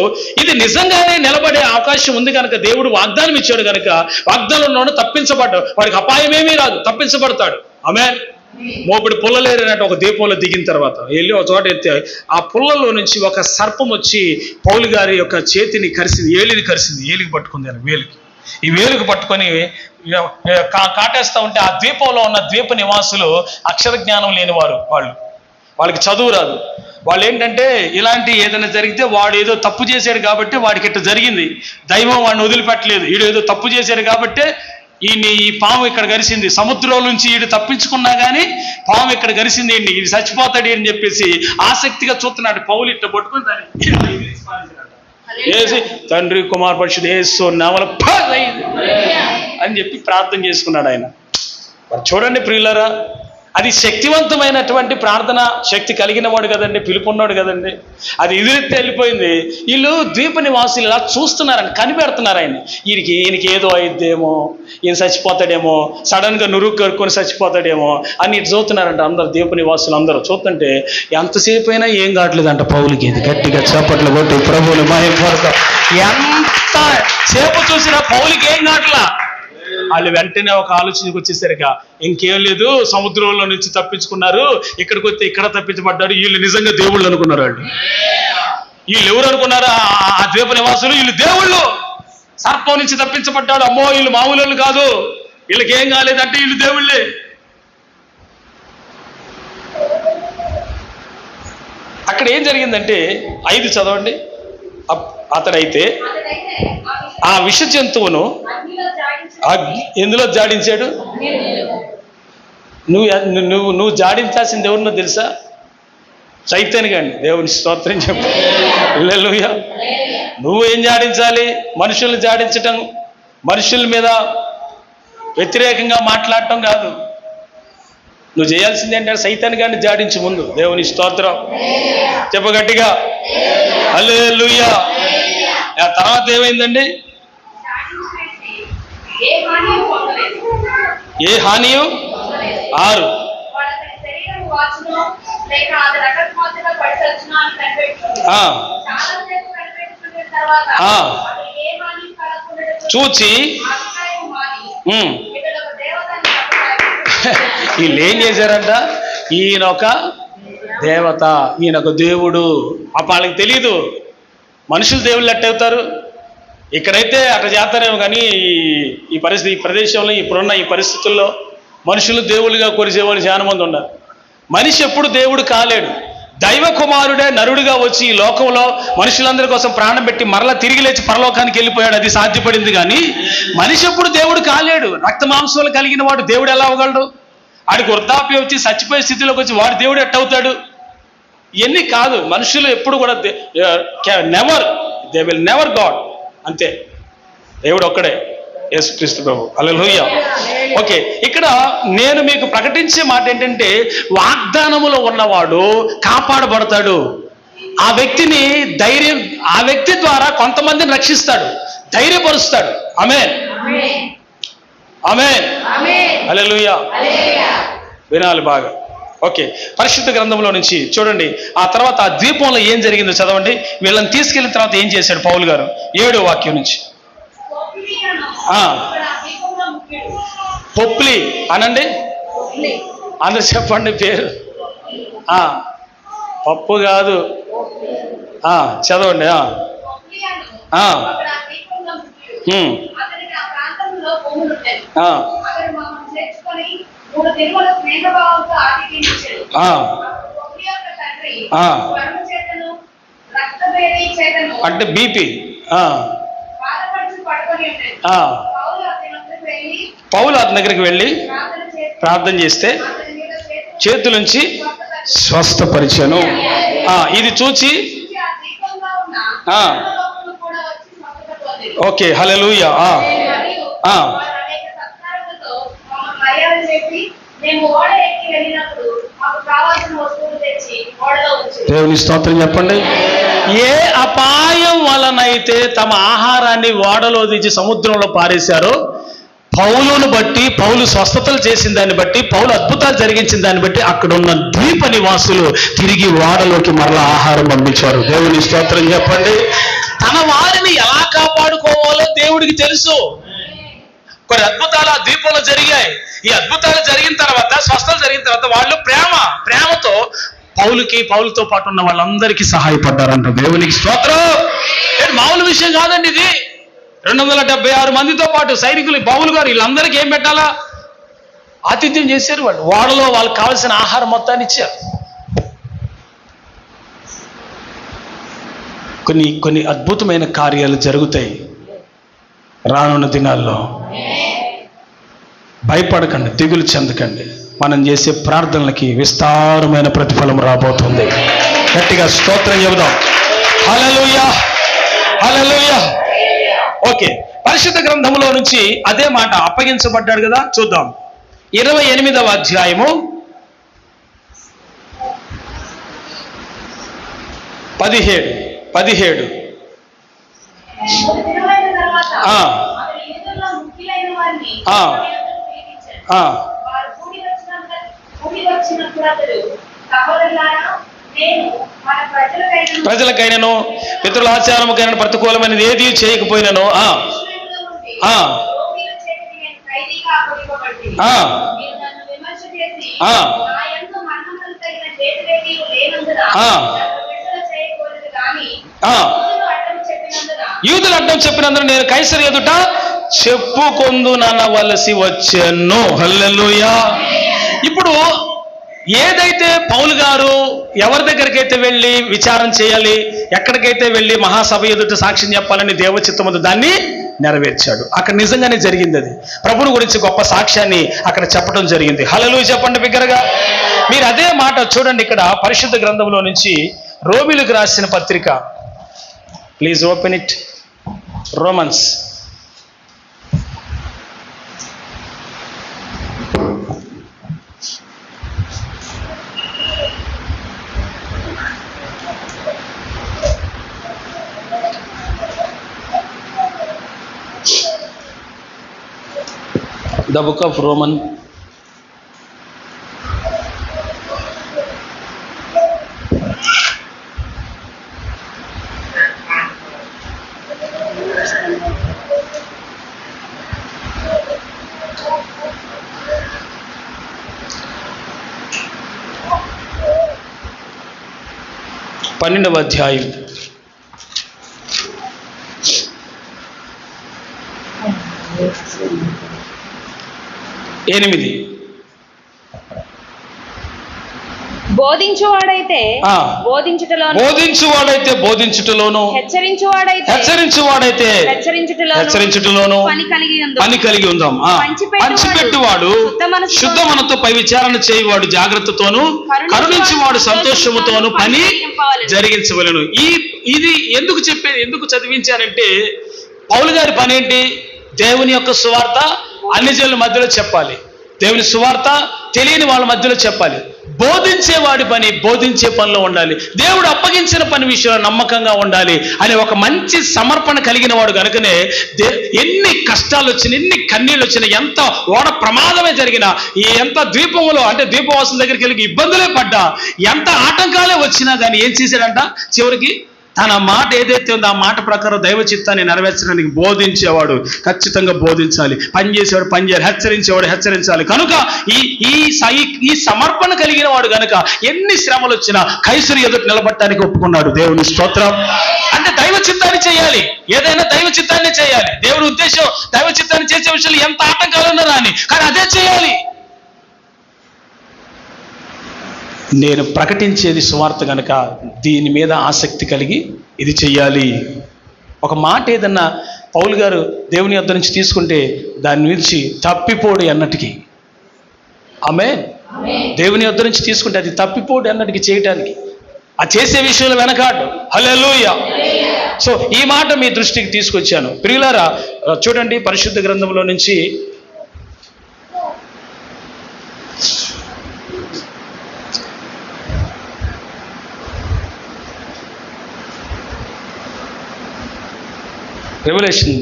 ఇది నిజంగానే నిలబడే అవకాశం ఉంది కనుక దేవుడు వాగ్దానం ఇచ్చాడు కనుక వాగ్దానంలోనూ తప్పించబడ్డాడు. వాడికి అపాయమేమీ రాదు, తప్పించబడతాడు. ఆమేన్. మోపిడి పుల్లలేరనట్టు ఒక దీపంలో దిగిన తర్వాత వెళ్ళి ఒక చోట ఎత్తే ఆ పుల్లలో నుంచి ఒక సర్పం వచ్చి పౌలు గారి యొక్క చేతిని కరిసింది, ఏలికి పట్టుకుంది. ఈ వేలుకు పట్టుకొని కాటేస్తూ ఉంటే ఆ ద్వీపంలో ఉన్న ద్వీప నివాసులు అక్షర జ్ఞానం లేనివారు, వాళ్ళకి చదువు రాదు. వాళ్ళు ఏంటంటే ఇలాంటి ఏదైనా జరిగితే వాడు ఏదో తప్పు చేశాడు కాబట్టి వాడికి ఇట్లా జరిగింది, దైవం వాడిని వదిలిపెట్టలేదు, వీడు ఏదో తప్పు చేశాడు కాబట్టి ఈ పాము ఇక్కడ గరిసింది, సముద్రం నుంచి ఈడు తప్పించుకున్నా కానీ పాము ఇక్కడ గరిసింది, ఇది చచ్చిపోతాడు అని చెప్పేసి ఆసక్తిగా చూస్తున్నాడు. పౌలు ఇట్లా పట్టుకుని దాన్ని వేసి తండ్రి కుమార్ పరిషత్ యేసు నామములో అని చెప్పి ప్రార్థన చేసుకున్నాడు ఆయన. చూడండి ప్రియులారా, అది శక్తివంతమైనటువంటి ప్రార్థన శక్తి కలిగిన వాడు కదండి, పిలుపున్నాడు కదండి. అది ఎదురెత్తి వెళ్ళిపోయింది. వీళ్ళు ద్వీప నివాసులు ఇలా చూస్తున్నారని కనిపెడుతున్నారు ఆయన. ఈయనకి ఏదో అయిద్దేమో, ఈయన చచ్చిపోతాడేమో, సడన్గా నురుగు కరుక్కొని చచ్చిపోతాడేమో అని ఇటు చూస్తున్నారంట అందరు ద్వీప నివాసులు. అందరూ చూస్తుంటే ఎంతసేపు అయినా ఏం కావట్లేదంట పౌలుకి. ఇది గట్టిగా చప్పట్లు కొట్టి ప్రభువుని మహిమపడతాం. ఎంత సేపు చూసినా పౌలుకి ఏం కావట్లా. వాళ్ళు వెంటనే ఒక ఆలోచనకు వచ్చేసరిక ఇంకేం లేదు, సముద్రంలో నుంచి తప్పించుకున్నారు, ఇక్కడికి వస్తే ఇక్కడ తప్పించబడ్డారు, వీళ్ళు నిజంగా దేవుళ్ళు అనుకున్నారు. వీళ్ళు ఎవరు అనుకున్నారు? ఆ ద్వీప నివాసులు వీళ్ళు దేవుళ్ళు. సర్పం నుంచి తప్పించబడ్డాడు, అమ్మో వీళ్ళు మామూలు వాళ్ళు కాదు, వీళ్ళకి ఏం కాలేదంటే వీళ్ళు దేవుళ్ళే. అక్కడ ఏం జరిగిందంటే 5 చదవండి. అతడైతే ఆ విష జంతువును ఎందులో జాడించాడు? నువ్వు జాడించాల్సింది ఎవరినో తెలుసా? సైతాను గాని. దేవుని స్తోత్రం చెప్పు. హల్లెలూయా. నువ్వేం జాడించాలి? మనుషుల్ని జాడించటం, మనుషుల మీద వ్యతిరేకంగా మాట్లాడటం కాదు. నువ్వు చేయాల్సింది ఏంటంటే సైతాను గాని జాడించు ముందు. దేవుని స్తోత్రం చెప్పు గట్టిగా. హల్లెలూయా. ఆ తర్వాత ఏమైందండి? ఏ హానియు 6 చూచి వీళ్ళు ఏం చేశారంట? ఈయన ఒక దేవత, ఈయన ఒక దేవుడు. వాళ్ళకి తెలీదు మనుషులు దేవుళ్ళు ఎట్టవుతారు. ఇక్కడైతే అట్లా చేస్తారేమో కానీ ఈ ప్రదేశంలో ఇప్పుడున్న ఈ పరిస్థితుల్లో మనుషులు దేవుళ్ళుగా కొలిసేవాళ్ళు చాలా మంది ఉన్నారు. మనిషి ఎప్పుడు దేవుడు కాలేడు. దైవ కుమారుడే నరుడిగా వచ్చి ఈ లోకంలో మనుషులందరి కోసం ప్రాణం పెట్టి మరలా తిరిగి లేచి పరలోకానికి వెళ్ళిపోయాడు. అది సాధ్యపడింది. కానీ మనిషి ఎప్పుడు దేవుడు కాలేడు. రక్త మాంసాలు కలిగిన వాడు దేవుడు ఎలా అవ్వగలడు? వాడికి వృద్ధాప్యం వచ్చి చచ్చిపోయే స్థితిలోకి వచ్చి వాడు దేవుడు ఎట్టవుతాడు? ఇవన్నీ కాదు. మనుషులు ఎప్పుడు కూడా దే విల్ నెవర్ గాడ్. అంతే, దేవుడు ఒక్కడే, యేసుక్రీస్తు ప్రభు. హల్లెలూయా. ఓకే, ఇక్కడ నేను మీకు ప్రకటించే మాట ఏంటంటే వాగ్దానములో ఉన్నవాడు కాపాడబడతాడు. ఆ వ్యక్తి ద్వారా కొంతమందిని రక్షిస్తాడు, ధైర్యపరుస్తాడు. ఆమేన్, ఆమేన్, హల్లెలూయా. వినాలి బాగా. ఓకే, పరిశుద్ధ గ్రంథంలో నుంచి చూడండి. ఆ తర్వాత ఆ ద్వీపంలో ఏం జరిగిందో చదవండి. వీళ్ళని తీసుకెళ్ళిన తర్వాత ఏం చేశాడు పౌలు గారు? 7వ వాక్యం నుంచి. పొప్లి అనండి, అందరు చెప్పండి పేరు. పప్పు కాదు, చదవండి. అంటే బీపీ. పౌలు అతని దగ్గరికి వెళ్ళి ప్రార్థన చేస్తే చేతులుంచి స్వస్థపరిచాను. ఇది చూచి ఓకే, హల్లెలూయా. మరియు ఆ. వారు అనేక సత్కారములతో మమ్మల్ని మర్యాద చేసి మేము ఓడ ఎక్కి వెళ్ళినప్పుడు మాకు కావాల్సిన వస్తువులు తెచ్చి ఓడలో ఉంచి. దేవుని స్తోత్రం చెప్పండి. ఏ అపాయం వలనైతే తమ ఆహారాన్ని ఓడలో దించి సముద్రంలో పారేశారో, పౌలును బట్టి, పౌలు స్వస్థతలు చేసిన దాన్ని బట్టి, పౌలు అద్భుతాలు జరిగించిన దాన్ని బట్టి అక్కడ ఉన్న ద్వీప నివాసులు తిరిగి ఓడలోకి మరలా ఆహారం పంపించారు. దేవుని స్తోత్రం చెప్పండి. తన వారిని ఎలా కాపాడుకోవాలో దేవుడికి తెలుసు. కొన్ని అద్భుతాలు ఆ ద్వీపంలో జరిగాయి. ఈ అద్భుతాలు జరిగిన తర్వాత, స్వస్థతలు జరిగిన తర్వాత వాళ్ళు ప్రేమతో పౌలుతో పాటు ఉన్న వాళ్ళందరికీ సహాయపడ్డారంట. దేవునికి స్తోత్రం. మామూలు విషయం కాదండి ఇది. 276 మందితో పాటు సైనికులు, పౌలు గారు వీళ్ళందరికీ ఏం పెట్టాలా? ఆతిథ్యం చేశారు. వాళ్ళు ఓడలో వాళ్ళకి కావాల్సిన ఆహారం మొత్తాన్ని ఇచ్చారు. కొన్ని అద్భుతమైన కార్యాలు జరుగుతాయి రానున్న దినాల్లో. భయపడకండి, దిగులు చెందకండి. మనం చేసే ప్రార్థనలకి విస్తారమైన ప్రతిఫలం రాబోతుంది. గట్టిగా స్తోత్రం చెబుదాం. హల్లెలూయా, హల్లెలూయా. ఓకే, పరిశుద్ధ గ్రంథంలో నుంచి అదే మాట అప్పగించబడ్డాడు కదా, చూద్దాం. 28వ అధ్యాయము 17. ప్రజలకైనను పితరుల ఆచారముకైనా ప్రతికూలమైనది ఏది చేయకపోయినను యూదులు అడ్డం చెప్పినందున నేను కైసరు ఎదుట చెప్పుకొందుననవలసి వచ్చెను. హల్లెలూయా. ఇప్పుడు ఏదైతే పౌలు గారు ఎవరి దగ్గరికైతే వెళ్ళి విచారం చేయాలి, ఎక్కడికైతే వెళ్ళి మహాసభ ఎదుట సాక్ష్యం చెప్పాలని దేవచిత్తముందు దాన్ని నెరవేర్చాడు. అక్కడ నిజంగానే జరిగింది. అది ప్రభువుని గురించి గొప్ప సాక్ష్యాన్ని అక్కడ చెప్పడం జరిగింది. హల్లెలూయా చెప్పండి బిగ్గరగా. మీరు అదే మాట చూడండి ఇక్కడ పరిశుద్ధ గ్రంథంలో నుంచి రోమీయులకు రాసిన పత్రిక. Please open it. Romans The book of Roman. పన్నెండవ అధ్యాయం 8. బోధించువాడైతే బోధించుటలోను, హెచ్చరించువాడైతే హెచ్చరించుటలోను పని కలిగి ఉందాం. పంచిపెట్టువాడు శుద్ధ మనతో పై విచారణ చేయువాడు జాగ్రత్తతోను, కరుణించువాడు సంతోషముతోను పని జరిగించవలెను. ఇది ఎందుకు చదివించారంటే, పౌలు గారి పని ఏంటి? దేవుని యొక్క సువార్త అన్ని జనుల మధ్యలో చెప్పాలి. దేవుని సువార్త తెలియని వాళ్ళ మధ్యలో చెప్పాలి. బోధించేవాడి పని బోధించే పనిలో ఉండాలి. దేవుడు అప్పగించిన పని విషయంలో నమ్మకంగా ఉండాలి అనే ఒక మంచి సమర్పణ కలిగిన వాడు కనుకనే ఎన్ని కష్టాలు వచ్చినా, ఎన్ని కన్నీళ్ళు వచ్చినా, ఎంత ఓడ ప్రమాదమే జరిగినా, ఎంత ద్వీపంలో అంటే ద్వీపవాసం దగ్గరికి వెళ్ళి ఇబ్బందులే పడ్డా, ఎంత ఆటంకాలే వచ్చినా కానీ ఏం చేశాడంట? చివరికి తన మాట ఏదైతే ఉందో ఆ మాట ప్రకారం దైవ చిత్తాన్ని నెరవేర్చడానికి బోధించేవాడు ఖచ్చితంగా బోధించాలి, పనిచేసేవాడు పనిచేయాలి, హెచ్చరించేవాడు హెచ్చరించాలి. కనుక ఈ సమర్పణ కలిగిన వాడు కనుక ఎన్ని శ్రమలు వచ్చినా కైసరు ఎదుట నిలబడటానికి ఒప్పుకున్నాడు. దేవుని స్తోత్రం. అంటే దైవ చిత్తాన్ని చేయాలి, ఏదైనా దైవ చిత్తాన్ని చేయాలి. దేవుడి ఉద్దేశం దైవ చిత్తాన్ని చేసే విషయంలో ఎంత ఆటంకాలు ఉన్నా రాని, కానీ అదే చేయాలి. నేను ప్రకటించేది సువార్త కనుక దీని మీద ఆసక్తి కలిగి ఇది చెయ్యాలి. ఒక మాట ఏదన్నా పౌలు గారు దేవుని యొద్ద నుంచి తీసుకుంటే దాని నుంచి తప్పిపోడు అన్నటికి. ఆమేన్. దేవుని యొద్ద నుంచి తీసుకుంటే అది తప్పిపోడు అన్నటికి చేయటానికి, ఆ చేసే విషయంలో వెనకాడు. హల్లెలూయా. సో ఈ మాట మీ దృష్టికి తీసుకొచ్చాను. ప్రియులారా, చూడండి పరిశుద్ధ గ్రంథంలో నుంచి రెవల్యూషన్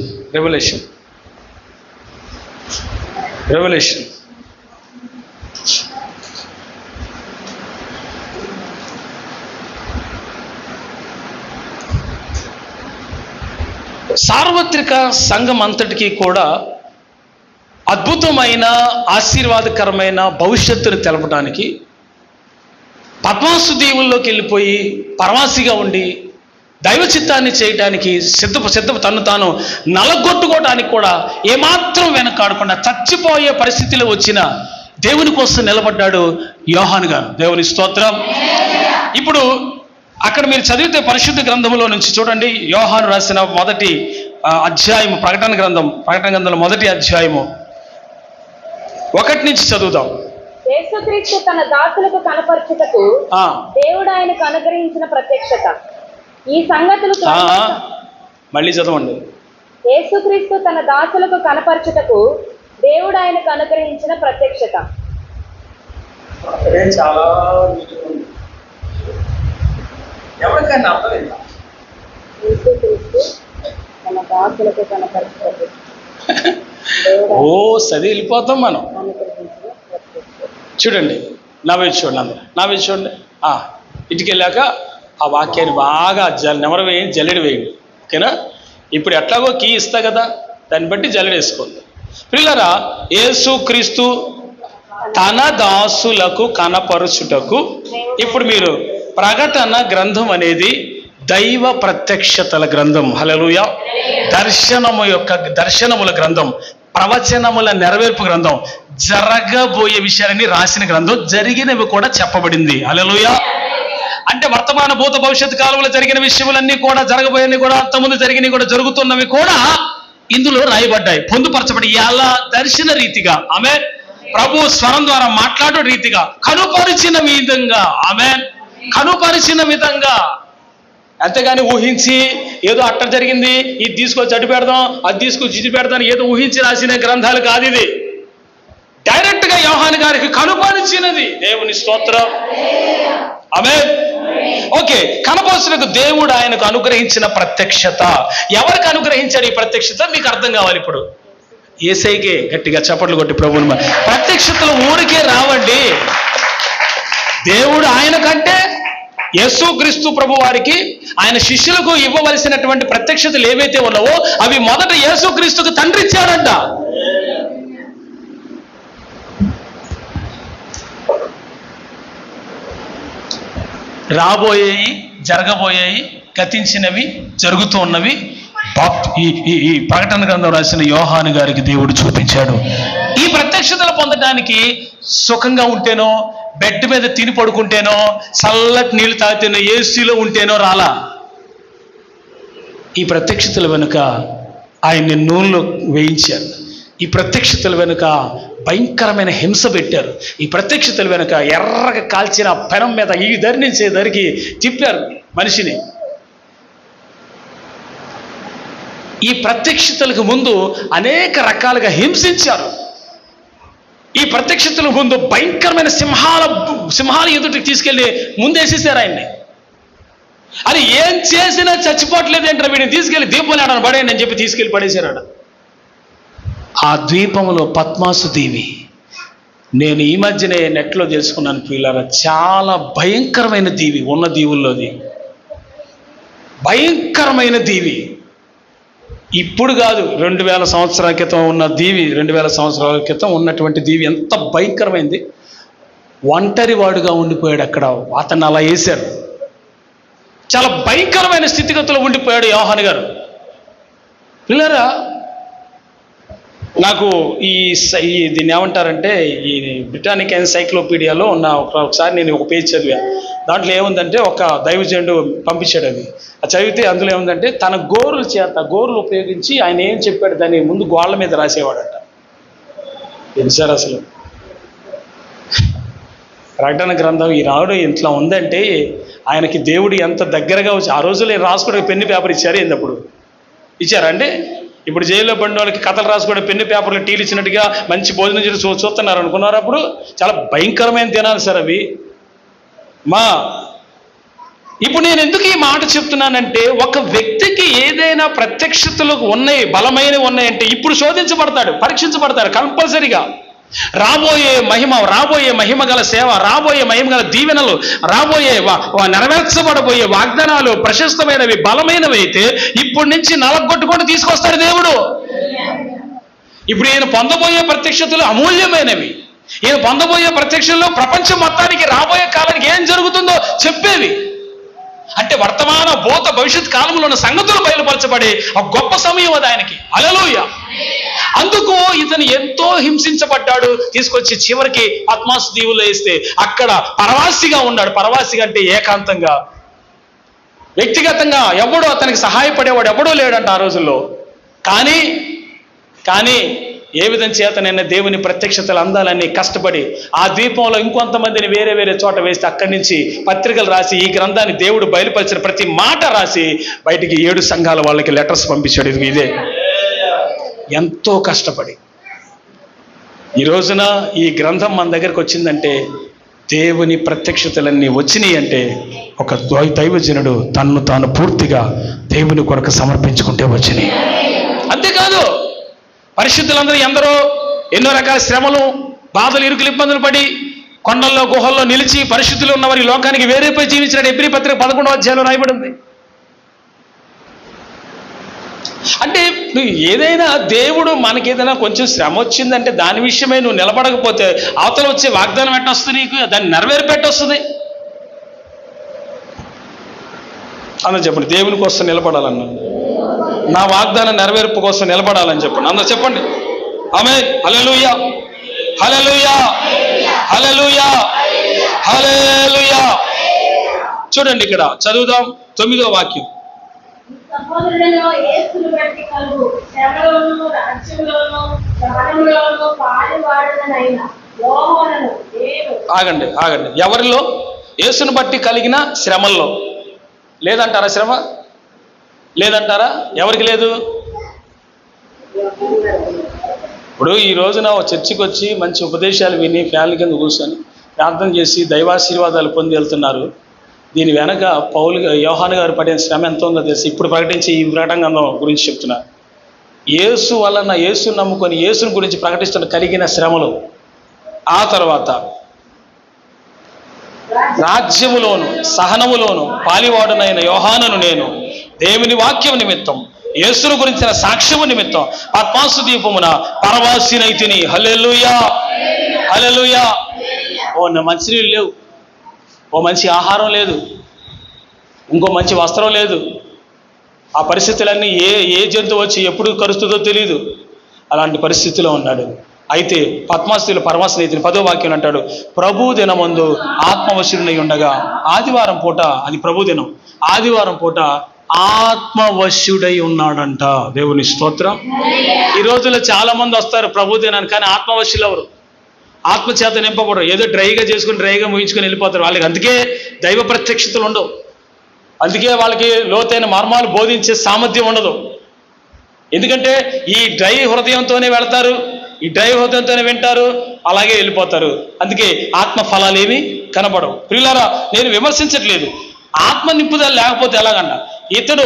సార్వత్రిక సంఘం అంతటికీ కూడా అద్భుతమైన ఆశీర్వాదకరమైన భవిష్యత్తును తెలపడానికి పద్మాసు దీవుల్లోకి వెళ్ళిపోయి పరవాసిగా ఉండి దైవ చిత్తాన్ని చేయడానికి తను తాను నలగొట్టుకోవడానికి కూడా ఏమాత్రం వెనకాడకుండా చచ్చిపోయే పరిస్థితిలో వచ్చిన దేవుని కోసం నిలబడ్డాడు యోహాను గారు. దేవుని స్తోత్రం. ఇప్పుడు అక్కడ మీరు చదివితే పరిశుద్ధ గ్రంథంలో నుంచి చూడండి, యోహాను రాసిన మొదటి అధ్యాయము, ప్రకటన గ్రంథంలో మొదటి అధ్యాయము 1 నుంచి చదువుదాం. యేసుక్రీస్తు తన దాసులకు కనపరచుటకు దేవుడు ఆయనకు అనుగ్రహించిన ప్రత్యక్షత. ఈ సంగతులు మళ్ళీ చదవండి. యేసుక్రీస్తు తన దాసులకు కనపరచుటకు దేవుడు ఆయనకు అనుగ్రహించిన ప్రత్యక్షత. చాలా ఎవరికైనా అర్థమైందా? యేసుక్రీస్తు తన దాసులకు కనపరచుటకు ఓ సది వెళ్ళిపోతాం మనం. చూడండి, నా వైపు చూడండి, అందరూ నా వైపు చూడండి. ఇంటికి వెళ్ళాక ఆ వాక్యాన్ని బాగా నెమరు వేయండి, జల్లెడ వేయండి. ఓకేనా? ఇప్పుడు ఎట్లాగో కీ ఇస్తా కదా, దాన్ని బట్టి జల్లెడ వేసుకోండి. పిల్లరా, యేసుక్రీస్తు తన దాసులకు కనపరుచుటకు, ఇప్పుడు మీరు ప్రకటన గ్రంథం అనేది దైవ ప్రత్యక్షతల గ్రంథం. హల్లెలూయా. దర్శనముల గ్రంథం, ప్రవచనముల నెరవేర్పు గ్రంథం, జరగబోయే విషయాలని రాసిన గ్రంథం, జరిగినవి కూడా చెప్పబడింది. హల్లెలూయా. అంటే వర్తమాన భూత భవిష్యత్తు కాలంలో జరిగిన విషయములన్నీ కూడా, జరగబోయేవి కూడా, అంతకుముందు జరిగినవి కూడా, జరుగుతున్నవి కూడా ఇందులో రాయబడ్డాయి, పొందుపరచబడి ఎలా దర్శన రీతిగా, ఆమె ప్రభు స్వరం ద్వారా మాట్లాడే రీతిగా కనుపరిచిన విధంగా, ఆమె కనుపరిచిన విధంగా. అంతేగాని ఊహించి ఏదో అట్ట జరిగింది, ఇది తీసుకొచ్చి అడ్డు పెడదాం, అది తీసుకొచ్చి ఇటు పెడదాం, ఏదో ఊహించి రాసిన గ్రంథాలు కాదు ఇది. డైరెక్ట్ గా యోహాను గారికి కనుపరిచినది. దేవుని స్తోత్రం. ఆమేన్. ఓకే, కనపరుచుటకు దేవుడు ఆయనకు అనుగ్రహించిన ప్రత్యక్షత. ఎవరికి అనుగ్రహించాడు ఈ ప్రత్యక్షత? మీకు అర్థం కావాలి. ఇప్పుడు యేసయ్యకే గట్టిగా చప్పట్లు కొట్టి ప్రభువుని. ప్రత్యక్షతలు ఊరికే రావండి. దేవుడు ఆయనకంటే యేసుక్రీస్తు ప్రభు వారికి ఆయన శిష్యులకు ఇవ్వవలసినటువంటి ప్రత్యక్షతలు ఏవైతే ఉన్నావో అవి మొదట యేసుక్రీస్తుకు తండ్రి ఇచ్చాడంట. రాబోయేవి, జరగబోయేవి, గతించినవి, జరుగుతూ ఉన్నవి ఈ ప్రకటన గ్రంథం రాసిన యోహాను గారికి దేవుడు చూపించాడు. ఈ ప్రత్యక్షతలు పొందడానికి సుఖంగా ఉంటేనో, బెడ్ మీద తిని పడుకుంటేనో, చల్లటి నీళ్లు తాగితేనో, ఏసీలో ఉంటేనో రాలా. ఈ ప్రత్యక్షతల వెనుక ఆయన్ని నూనెలో వేయించారు. ఈ ప్రత్యక్షతల వెనుక భయంకరమైన హింస పెట్టారు. ఈ ప్రత్యక్షతల వెనుక ఎర్రగా కాల్చిన పెనం మీద ఈ దరి నుంచి దరికి తిప్పారు మనిషిని. ఈ ప్రత్యక్షతలకు ముందు అనేక రకాలుగా హింసించారు. ఈ ప్రత్యక్షతల ముందు భయంకరమైన సింహాల ఎదుటికి తీసుకెళ్ళి ముందేసేసారు ఆయన్ని. అది ఏం చేసినా చచ్చిపోవట్లేదేంటారు, వీడిని తీసుకెళ్ళి దీపంలాడని పడేయండి అని చెప్పి తీసుకెళ్ళి పడేశారాడు. ఆ ద్వీపంలో పద్మాసు దీవి, నేను ఈ మధ్యనే నెట్లో తెలుసుకున్నాను పిల్లరా, చాలా భయంకరమైన దీవి, ఉన్న దీవుల్లోది భయంకరమైన దీవి. ఇప్పుడు కాదు, 2000 సంవత్సరాల క్రితం ఉన్న దీవి, 2000 సంవత్సరాల క్రితం ఉన్నటువంటి దీవి ఎంత భయంకరమైంది. ఒంటరి వాడుగా ఉండిపోయాడు అక్కడ. అతన్ని అలా వేశారు. చాలా భయంకరమైన స్థితిగతుల్లో ఉండిపోయాడు యోహాను గారు. పిల్లరా, నాకు దీన్ని ఏమంటారంటే, ఈ బ్రిటానిక్ ఎన్సైక్లోపీడియాలో ఉన్న ఒకసారి నేను ఒక పేజ్ చదివా. దాంట్లో ఏముందంటే, ఒక దైవజనుడు పంపించాడు. అది చదివితే అందులో ఏముందంటే, తన గోరులు ఉపయోగించి ఆయన ఏం చెప్పాడు దాన్ని ముందు గోళ్ళ మీద రాసేవాడట. తెలుసారు అసలు ప్రకటన గ్రంథం ఈ రావుడు ఇంట్లో ఉందంటే ఆయనకి దేవుడు ఎంత దగ్గరగా వచ్చి ఆ రోజుల్లో రాసుకోవడానికి పెన్ను పేపర్ ఇచ్చారు ఏంది అప్పుడు ఇచ్చారా అండి? ఇప్పుడు జైల్లో పడిన వాళ్ళకి కథలు రాసుకోవడం పెన్ను పేపర్లు టీలు ఇచ్చినట్టుగా మంచి భోజనం చేసి చూస్తున్నారు అనుకున్నారు. అప్పుడు చాలా భయంకరమైన తినాలి సార్ అవి. ఇప్పుడు నేను ఎందుకు ఈ మాట చెప్తున్నానంటే, ఒక వ్యక్తికి ఏదైనా ప్రత్యక్షతలు ఉన్నాయి, బలమైనవి ఉన్నాయంటే ఇప్పుడు శోధించబడతాడు, పరీక్షించబడతాడు కంపల్సరీగా. రాబోయే మహిమ గల సేవ, రాబోయే మహిమ గల దీవెనలు, రాబోయే నెరవేర్చబడబోయే వాగ్దానాలు ప్రశస్తమైనవి, బలమైనవి అయితే ఇప్పటి నుంచి నలగొట్టుకొని తీసుకొస్తాడు దేవుడు. ఇప్పుడు ఈయన పొందబోయే ప్రత్యక్షతలు అమూల్యమైనవి. ఈయన పొందబోయే ప్రత్యక్షతలు ప్రపంచం మొత్తానికి రాబోయే కాలానికి ఏం జరుగుతుందో చెప్పేవి. అంటే వర్తమాన భూత భవిష్యత్ కాలంలో ఉన్న సంగతులు బయలుపరచబడే ఒక గొప్ప సమయం అది ఆయనకి. హల్లెలూయా. అందుకు ఇతను ఎంతో హింసించబడ్డాడు. తీసుకొచ్చి చివరికి పద్మాసు దీవుల్లో వేస్తే అక్కడ పరవాసిగా ఉన్నాడు. పరవాసిగా అంటే ఏకాంతంగా, వ్యక్తిగతంగా ఎవడో అతనికి సహాయపడేవాడు ఎవడో లేడంట ఆ రోజుల్లో. కానీ ఏ విధం చేతనైనా దేవుని ప్రత్యక్షతలు అందాలని కష్టపడి ఆ ద్వీపంలో ఇంకొంతమందిని వేరే వేరే చోట వేస్తే అక్కడి నుంచి పత్రికలు రాసి ఈ గ్రంథాన్ని దేవుడు బయలుపరిచిన ప్రతి మాట రాసి బయటికి 7 సంఘాల వాళ్ళకి లెటర్స్ పంపించాడు. ఇదే ఎంతో కష్టపడి ఈ రోజున ఈ గ్రంథం మన దగ్గరికి వచ్చిందంటే, దేవుని ప్రత్యక్షతలన్నీ వచ్చినాయి అంటే ఒక దైవజనుడు తన్ను తాను పూర్తిగా దేవుని కొరకు సమర్పించుకుంటే వచ్చినాయి. అంతేకాదు పరిశుద్ధులందరూ ఎందరో ఎన్నో రకాల శ్రమలు, బాధలు, ఇరుకులు, ఇబ్బందులు పడి కొండల్లో గుహల్లో నిలిచి పరిశుద్ధులు ఉన్నవారి లోకానికి వేరేపోయి జీవించినట్టు ఎబ్రీ పత్రిక 11వ అధ్యాయంలో రాయబడింది. అంటే నువ్వు ఏదైనా దేవుడు మనకేదైనా కొంచెం శ్రమ వచ్చిందంటే దాని విషయమై నువ్వు నిలబడకపోతే అవతల వచ్చే వాగ్దానం ఎట్టొస్తుంది, నీకు దాన్ని నెరవేర్పెట్టొస్తుంది. అందరూ చెప్పండి, దేవుని కోసం నిలబడాలన్నా, నా వాగ్దానం నెరవేర్పు కోసం నిలబడాలని చెప్పండి. అందరూ చెప్పండి ఆమేన్. హల్లెలూయా, హల్లెలూయా, హల్లెలూయా, హల్లెలూయా. చూడండి ఇక్కడ చదువుదాం 9వ వాక్యం. సహోదరులలో యేసును బట్టి కలుగు శ్రమలోను రాజ్యములోను దానములోను పాలువాడనైన యోహానును నేను. ఆగండి. ఎవరిలో? యేసును బట్టి కలిగిన శ్రమల్లో. లేదంటారా శ్రమ? లేదంటారా? ఎవరికి లేదు? ఇప్పుడు ఈ రోజున చర్చికి వచ్చి మంచి ఉపదేశాలు విని ఫ్యాన్ల కింద కూర్చొని ప్రార్థన చేసి దైవాశీర్వాదాలు పొంది వెళ్తున్నారు. దీని వెనక యోహాను గారు పడిన శ్రమ ఎంత ఉందో తెలిసి ఇప్పుడు ప్రకటించి ఈ ప్రకటన గురించి చెప్తున్నారు. యేసు వలన, యేసు నమ్ముకొని యేసుని గురించి ప్రకటిస్తున్న కలిగిన శ్రమలు, ఆ తర్వాత రాజ్యములోను సహనములోను పాలివాడునైన యోహానును నేను దేవుని వాక్యం నిమిత్తం, యేసును గురించిన సాక్ష్యము నిమిత్తం పద్మాసు దీపమున పరవాసినైతిని. హల్లెలూయా, హల్లెలూయా. మంచినీళ్ళు లేవు, మంచి ఆహారం లేదు, ఇంకో మంచి వస్త్రం లేదు. ఆ పరిస్థితులన్నీ ఏ జంతువు వచ్చి ఎప్పుడు కరుస్తుందో తెలియదు. అలాంటి పరిస్థితిలో ఉన్నాడు. అయితే పద్మాసులు పరమాసనైతిని 10వ వాక్యం అంటాడు, ప్రభు దినమందు ఆత్మవశుడై ఉండగా, ఆదివారం పూట, అది ప్రభు దినం, ఆదివారం పూట ఆత్మవశుడై ఉన్నాడంట. దేవుని స్తోత్రం. ఈ రోజుల్లో చాలా మంది వస్తారు ప్రభు దినాన్ని, కానీ ఆత్మవశులు ఎవరు? ఆత్మచేత నింపబడరు. ఏదో డ్రైగా చేసుకుని డ్రైగా ముగించుకొని వెళ్ళిపోతారు. వాళ్ళకి అందుకే దైవ ప్రత్యక్షతలు ఉండవు. అందుకే వాళ్ళకి లోతైన మర్మాలు బోధించే సామర్థ్యం ఉండదు. ఎందుకంటే ఈ డ్రై హృదయంతోనే వెళతారు, ఈ డ్రై హృదయంతోనే వింటారు, అలాగే వెళ్ళిపోతారు. అందుకే ఆత్మ ఫలాలు ఏమి కనబడవు. ప్రియులారా, నేను విమర్శించట్లేదు. ఆత్మ నింపుదల లేకపోతే ఎలాగన్నా, ఇతడు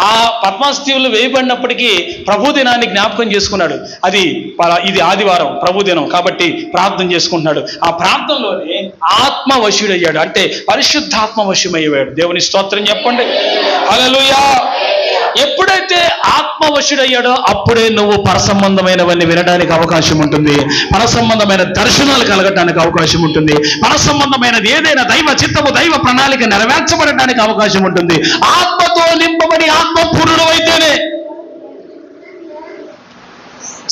ఆ పద్మాస్తీవులు వేయబడినప్పటికీ ప్రభు దినాన్ని జ్ఞాపకం చేసుకున్నాడు. ఇది ఆదివారం ప్రభు దినం కాబట్టి ప్రార్థన చేసుకుంటున్నాడు. ఆ ప్రార్థనలోనే ఆత్మవశుడయ్యాడు, అంటే పరిశుద్ధాత్మ వశమయ్యాడు. దేవుని స్తోత్రం చెప్పండి. హల్లెలూయా. ఎప్పుడైతే ఆత్మవశుడయ్యాడో అప్పుడే నువ్వు పరసంబంధమైనవన్నీ వినడానికి అవకాశం ఉంటుంది, పరసంబంధమైన దర్శనాలు కలగటానికి అవకాశం ఉంటుంది, పరసంబంధమైనది ఏదైనా దైవ చిత్తము, దైవ ప్రణాళిక నెరవేర్చబడటానికి అవకాశం ఉంటుంది. ఆత్మతో నింపబడి ఆత్మపూర్ణుడు అయితేనే.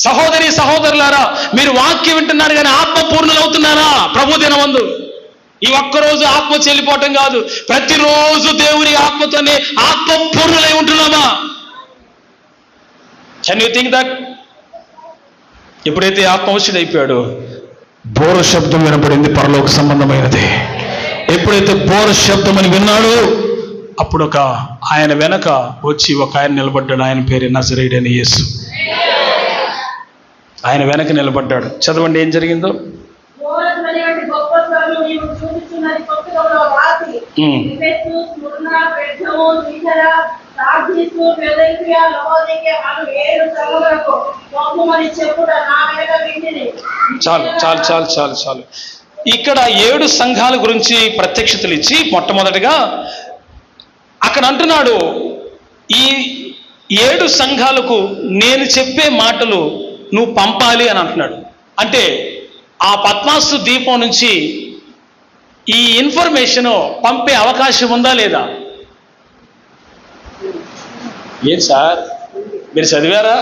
సహోదరి సహోదరులారా, మీరు వాక్యం వింటున్నారు కానీ ఆత్మపూర్ణులు అవుతున్నారా? ప్రభు దినమందు ఈ ఒక్కరోజు ఆత్మ చెల్లిపోవటం కాదు, ప్రతిరోజు దేవుని ఆత్మతోనే ఆత్మపూర్ణులై ఉంటున్నామా? Can you think that? ఎప్పుడైతే ఆత్మవశుడు అయిపోయాడో బోర శబ్దం వినపడింది, పరలోక సంబంధమైనది. ఎప్పుడైతే బోర శబ్దం అని విన్నాడో అప్పుడు ఆయన వెనక వచ్చి ఒక ఆయన నిలబడ్డాడు. ఆయన పేరు నజరేయుడైన యేసు. ఆయన వెనక నిలబడ్డాడు. చదవండి ఏం జరిగిందో. చాలు చాలు చాలు చాలు చాలు. ఇక్కడ 7 సంఘాల గురించి ప్రత్యక్షతలు ఇచ్చి మొట్టమొదటిగా అక్కడ అంటున్నాడు, ఈ 7 సంఘాలకు నేను చెప్పే మాటలు నువ్వు పంపాలి అని అంటున్నాడు. అంటే ఆ పద్మాసు దీపం నుంచి ఈ ఇన్ఫర్మేషన్ పంపే అవకాశం ఉందా లేదా? ఏం సార్ మీరు చదివారా?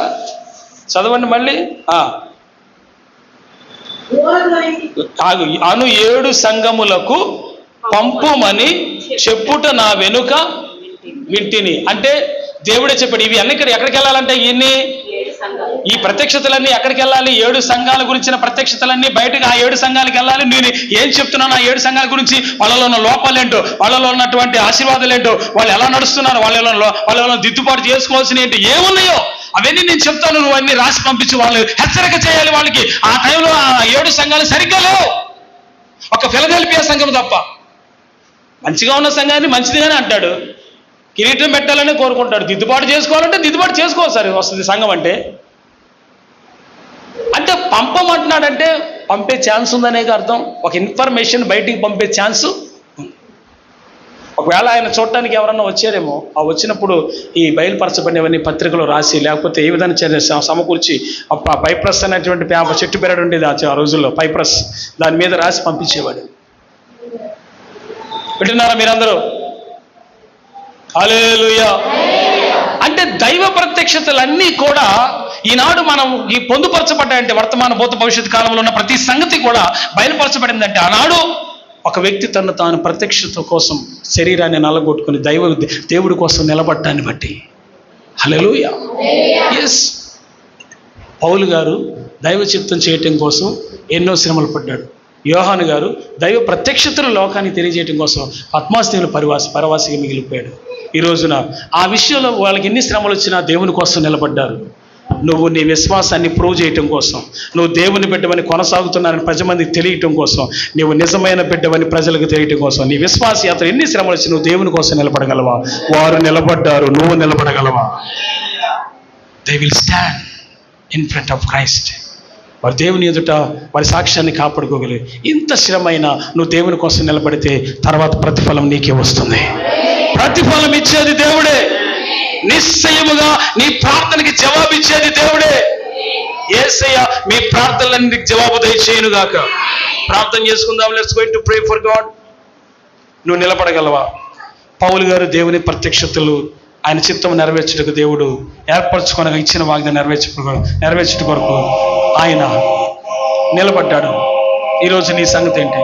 చదవండి మళ్ళీ. అను 7 సంఘములకు పంపుమని చెప్పుట నా వెనుక వింటిని. అంటే దేవుడే చెప్పాడు. ఇవి అన్ని ఎక్కడికి వెళ్ళాలంటే ఈ ప్రత్యక్షతలన్నీ ఎక్కడికి వెళ్ళాలి? 7 సంఘాల గురించిన ప్రత్యక్షతలన్నీ బయటకు ఆ 7 సంఘాలకు వెళ్ళాలి. నేను ఏం చెప్తున్నాను ఆ 7 సంఘాల గురించి, వాళ్ళలో ఉన్న లోపాలేంటో, వాళ్ళలో ఉన్నటువంటి ఆశీర్వాదాలు ఏంటో, వాళ్ళు ఎలా నడుస్తున్నారు, వాళ్ళలో దిద్దుబాటు చేసుకోవాల్సిన ఏంటి ఏమున్నాయో అవన్నీ నేను చెప్తాను. నువ్వు అన్ని రాసి పంపించి వాళ్ళు హెచ్చరిక చేయాలి. వాళ్ళకి ఆ టైంలో ఆ 7 సంఘాలు సరిగ్గా లేవు. ఒక ఫిలదెల్ఫియా సంఘం తప్ప. మంచిగా ఉన్న సంఘాన్ని మంచిదిగానే అంటాడు, కిరీటం పెట్టాలని కోరుకుంటాడు. దిద్దుబాటు చేసుకోవాలంటే దిద్దుబాటు చేసుకోవాలి సార్ వస్తుంది సంఘం అంటే. అంటే పంపమంటున్నాడంటే పంపే ఛాన్స్ ఉందనే అర్థం. ఒక ఇన్ఫర్మేషన్ బయటికి పంపే ఛాన్స్. ఒకవేళ ఆయన చూడటానికి ఎవరన్నా వచ్చారేమో, ఆ వచ్చినప్పుడు ఈ బయలుపరచబడినవన్నీ పత్రికలో రాసి, లేకపోతే ఏ విధంగా సమకూర్చి పైప్రస్ అనేటువంటి చెట్టు పెరడు ఉండేది ఆ రోజుల్లో, పైప్రస్, దాని మీద రాసి పంపించేవాడు. వింటున్నారా మీరందరూ? హల్లెలూయా. అంటే దైవ ప్రత్యక్షతలన్నీ కూడా ఈనాడు మనం ఈ పొందుపరచబడ్డాయంటే, వర్తమాన భూత భవిష్యత్ కాలంలో ఉన్న ప్రతి సంగతి కూడా బయలుపరచబడిందంటే ఆనాడు ఒక వ్యక్తి తను తాను ప్రత్యక్షత కోసం శరీరాన్ని నల్లగొట్టుకుని దేవుడి కోసం నిలబడ్డాన్ని బట్టి. హల్లెలూయా. ఎస్, పౌలు గారు దైవ చిత్తం చేయటం కోసం ఎన్నో శ్రమలు పడ్డాడు. యోహాను గారు దైవ ప్రత్యక్షతలు లోకాన్ని తెలియజేయటం కోసం పద్మాసనీయులు పరవాసిగా మిగిలిపోయాడు. ఈ రోజున ఆ విషయంలో వాళ్ళకి ఎన్ని శ్రమలు వచ్చినా దేవుని కోసం నిలబడ్డారు. నువ్వు నీ విశ్వాసాన్ని ప్రూవ్ చేయటం కోసం, నువ్వు దేవుని బిడ్డవని కొనసాగుతున్నారని 10 మందికి తెలియటం కోసం, నువ్వు నిజమైన బిడ్డవని ప్రజలకు తెలియటం కోసం, నీ విశ్వాస యాత్ర ఎన్ని శ్రమలు వచ్చి నువ్వు దేవుని కోసం నిలబడగలవా? వారు నిలబడ్డారు, నువ్వు నిలబడగలవా? They will stand in front of Christ. వారు దేవుని ఎదుట వారి సాక్ష్యాన్ని కాపాడుకోగలిగి. ఇంత శ్రమైనా నువ్వు దేవుని కోసం నిలబడితే తర్వాత ప్రతిఫలం నీకే వస్తుంది. ప్రతిఫలం ఇచ్చేది దేవుడే. నిశ్చయముగా నీ ప్రార్థనకి జవాబు ఇచ్చేది దేవుడే. యేసయ్య మీ ప్రార్థనలన్నీ జవాబు దయచేయునుగాక. ప్రార్థన చేసుకుందాం. Let's going to pray for God. నువ్వు నిలబడగలవా? పౌలు గారు దేవుని ప్రత్యక్షతలు ఆయన చిత్తం నెరవేర్చుటకు దేవుడు ఏర్పరచుకొనగా ఇచ్చిన వాగ్దానం నెరవేర్చుట కొరకు ఆయన నిలబడ్డాడు. ఈరోజు నీ సంగతి ఏంటి?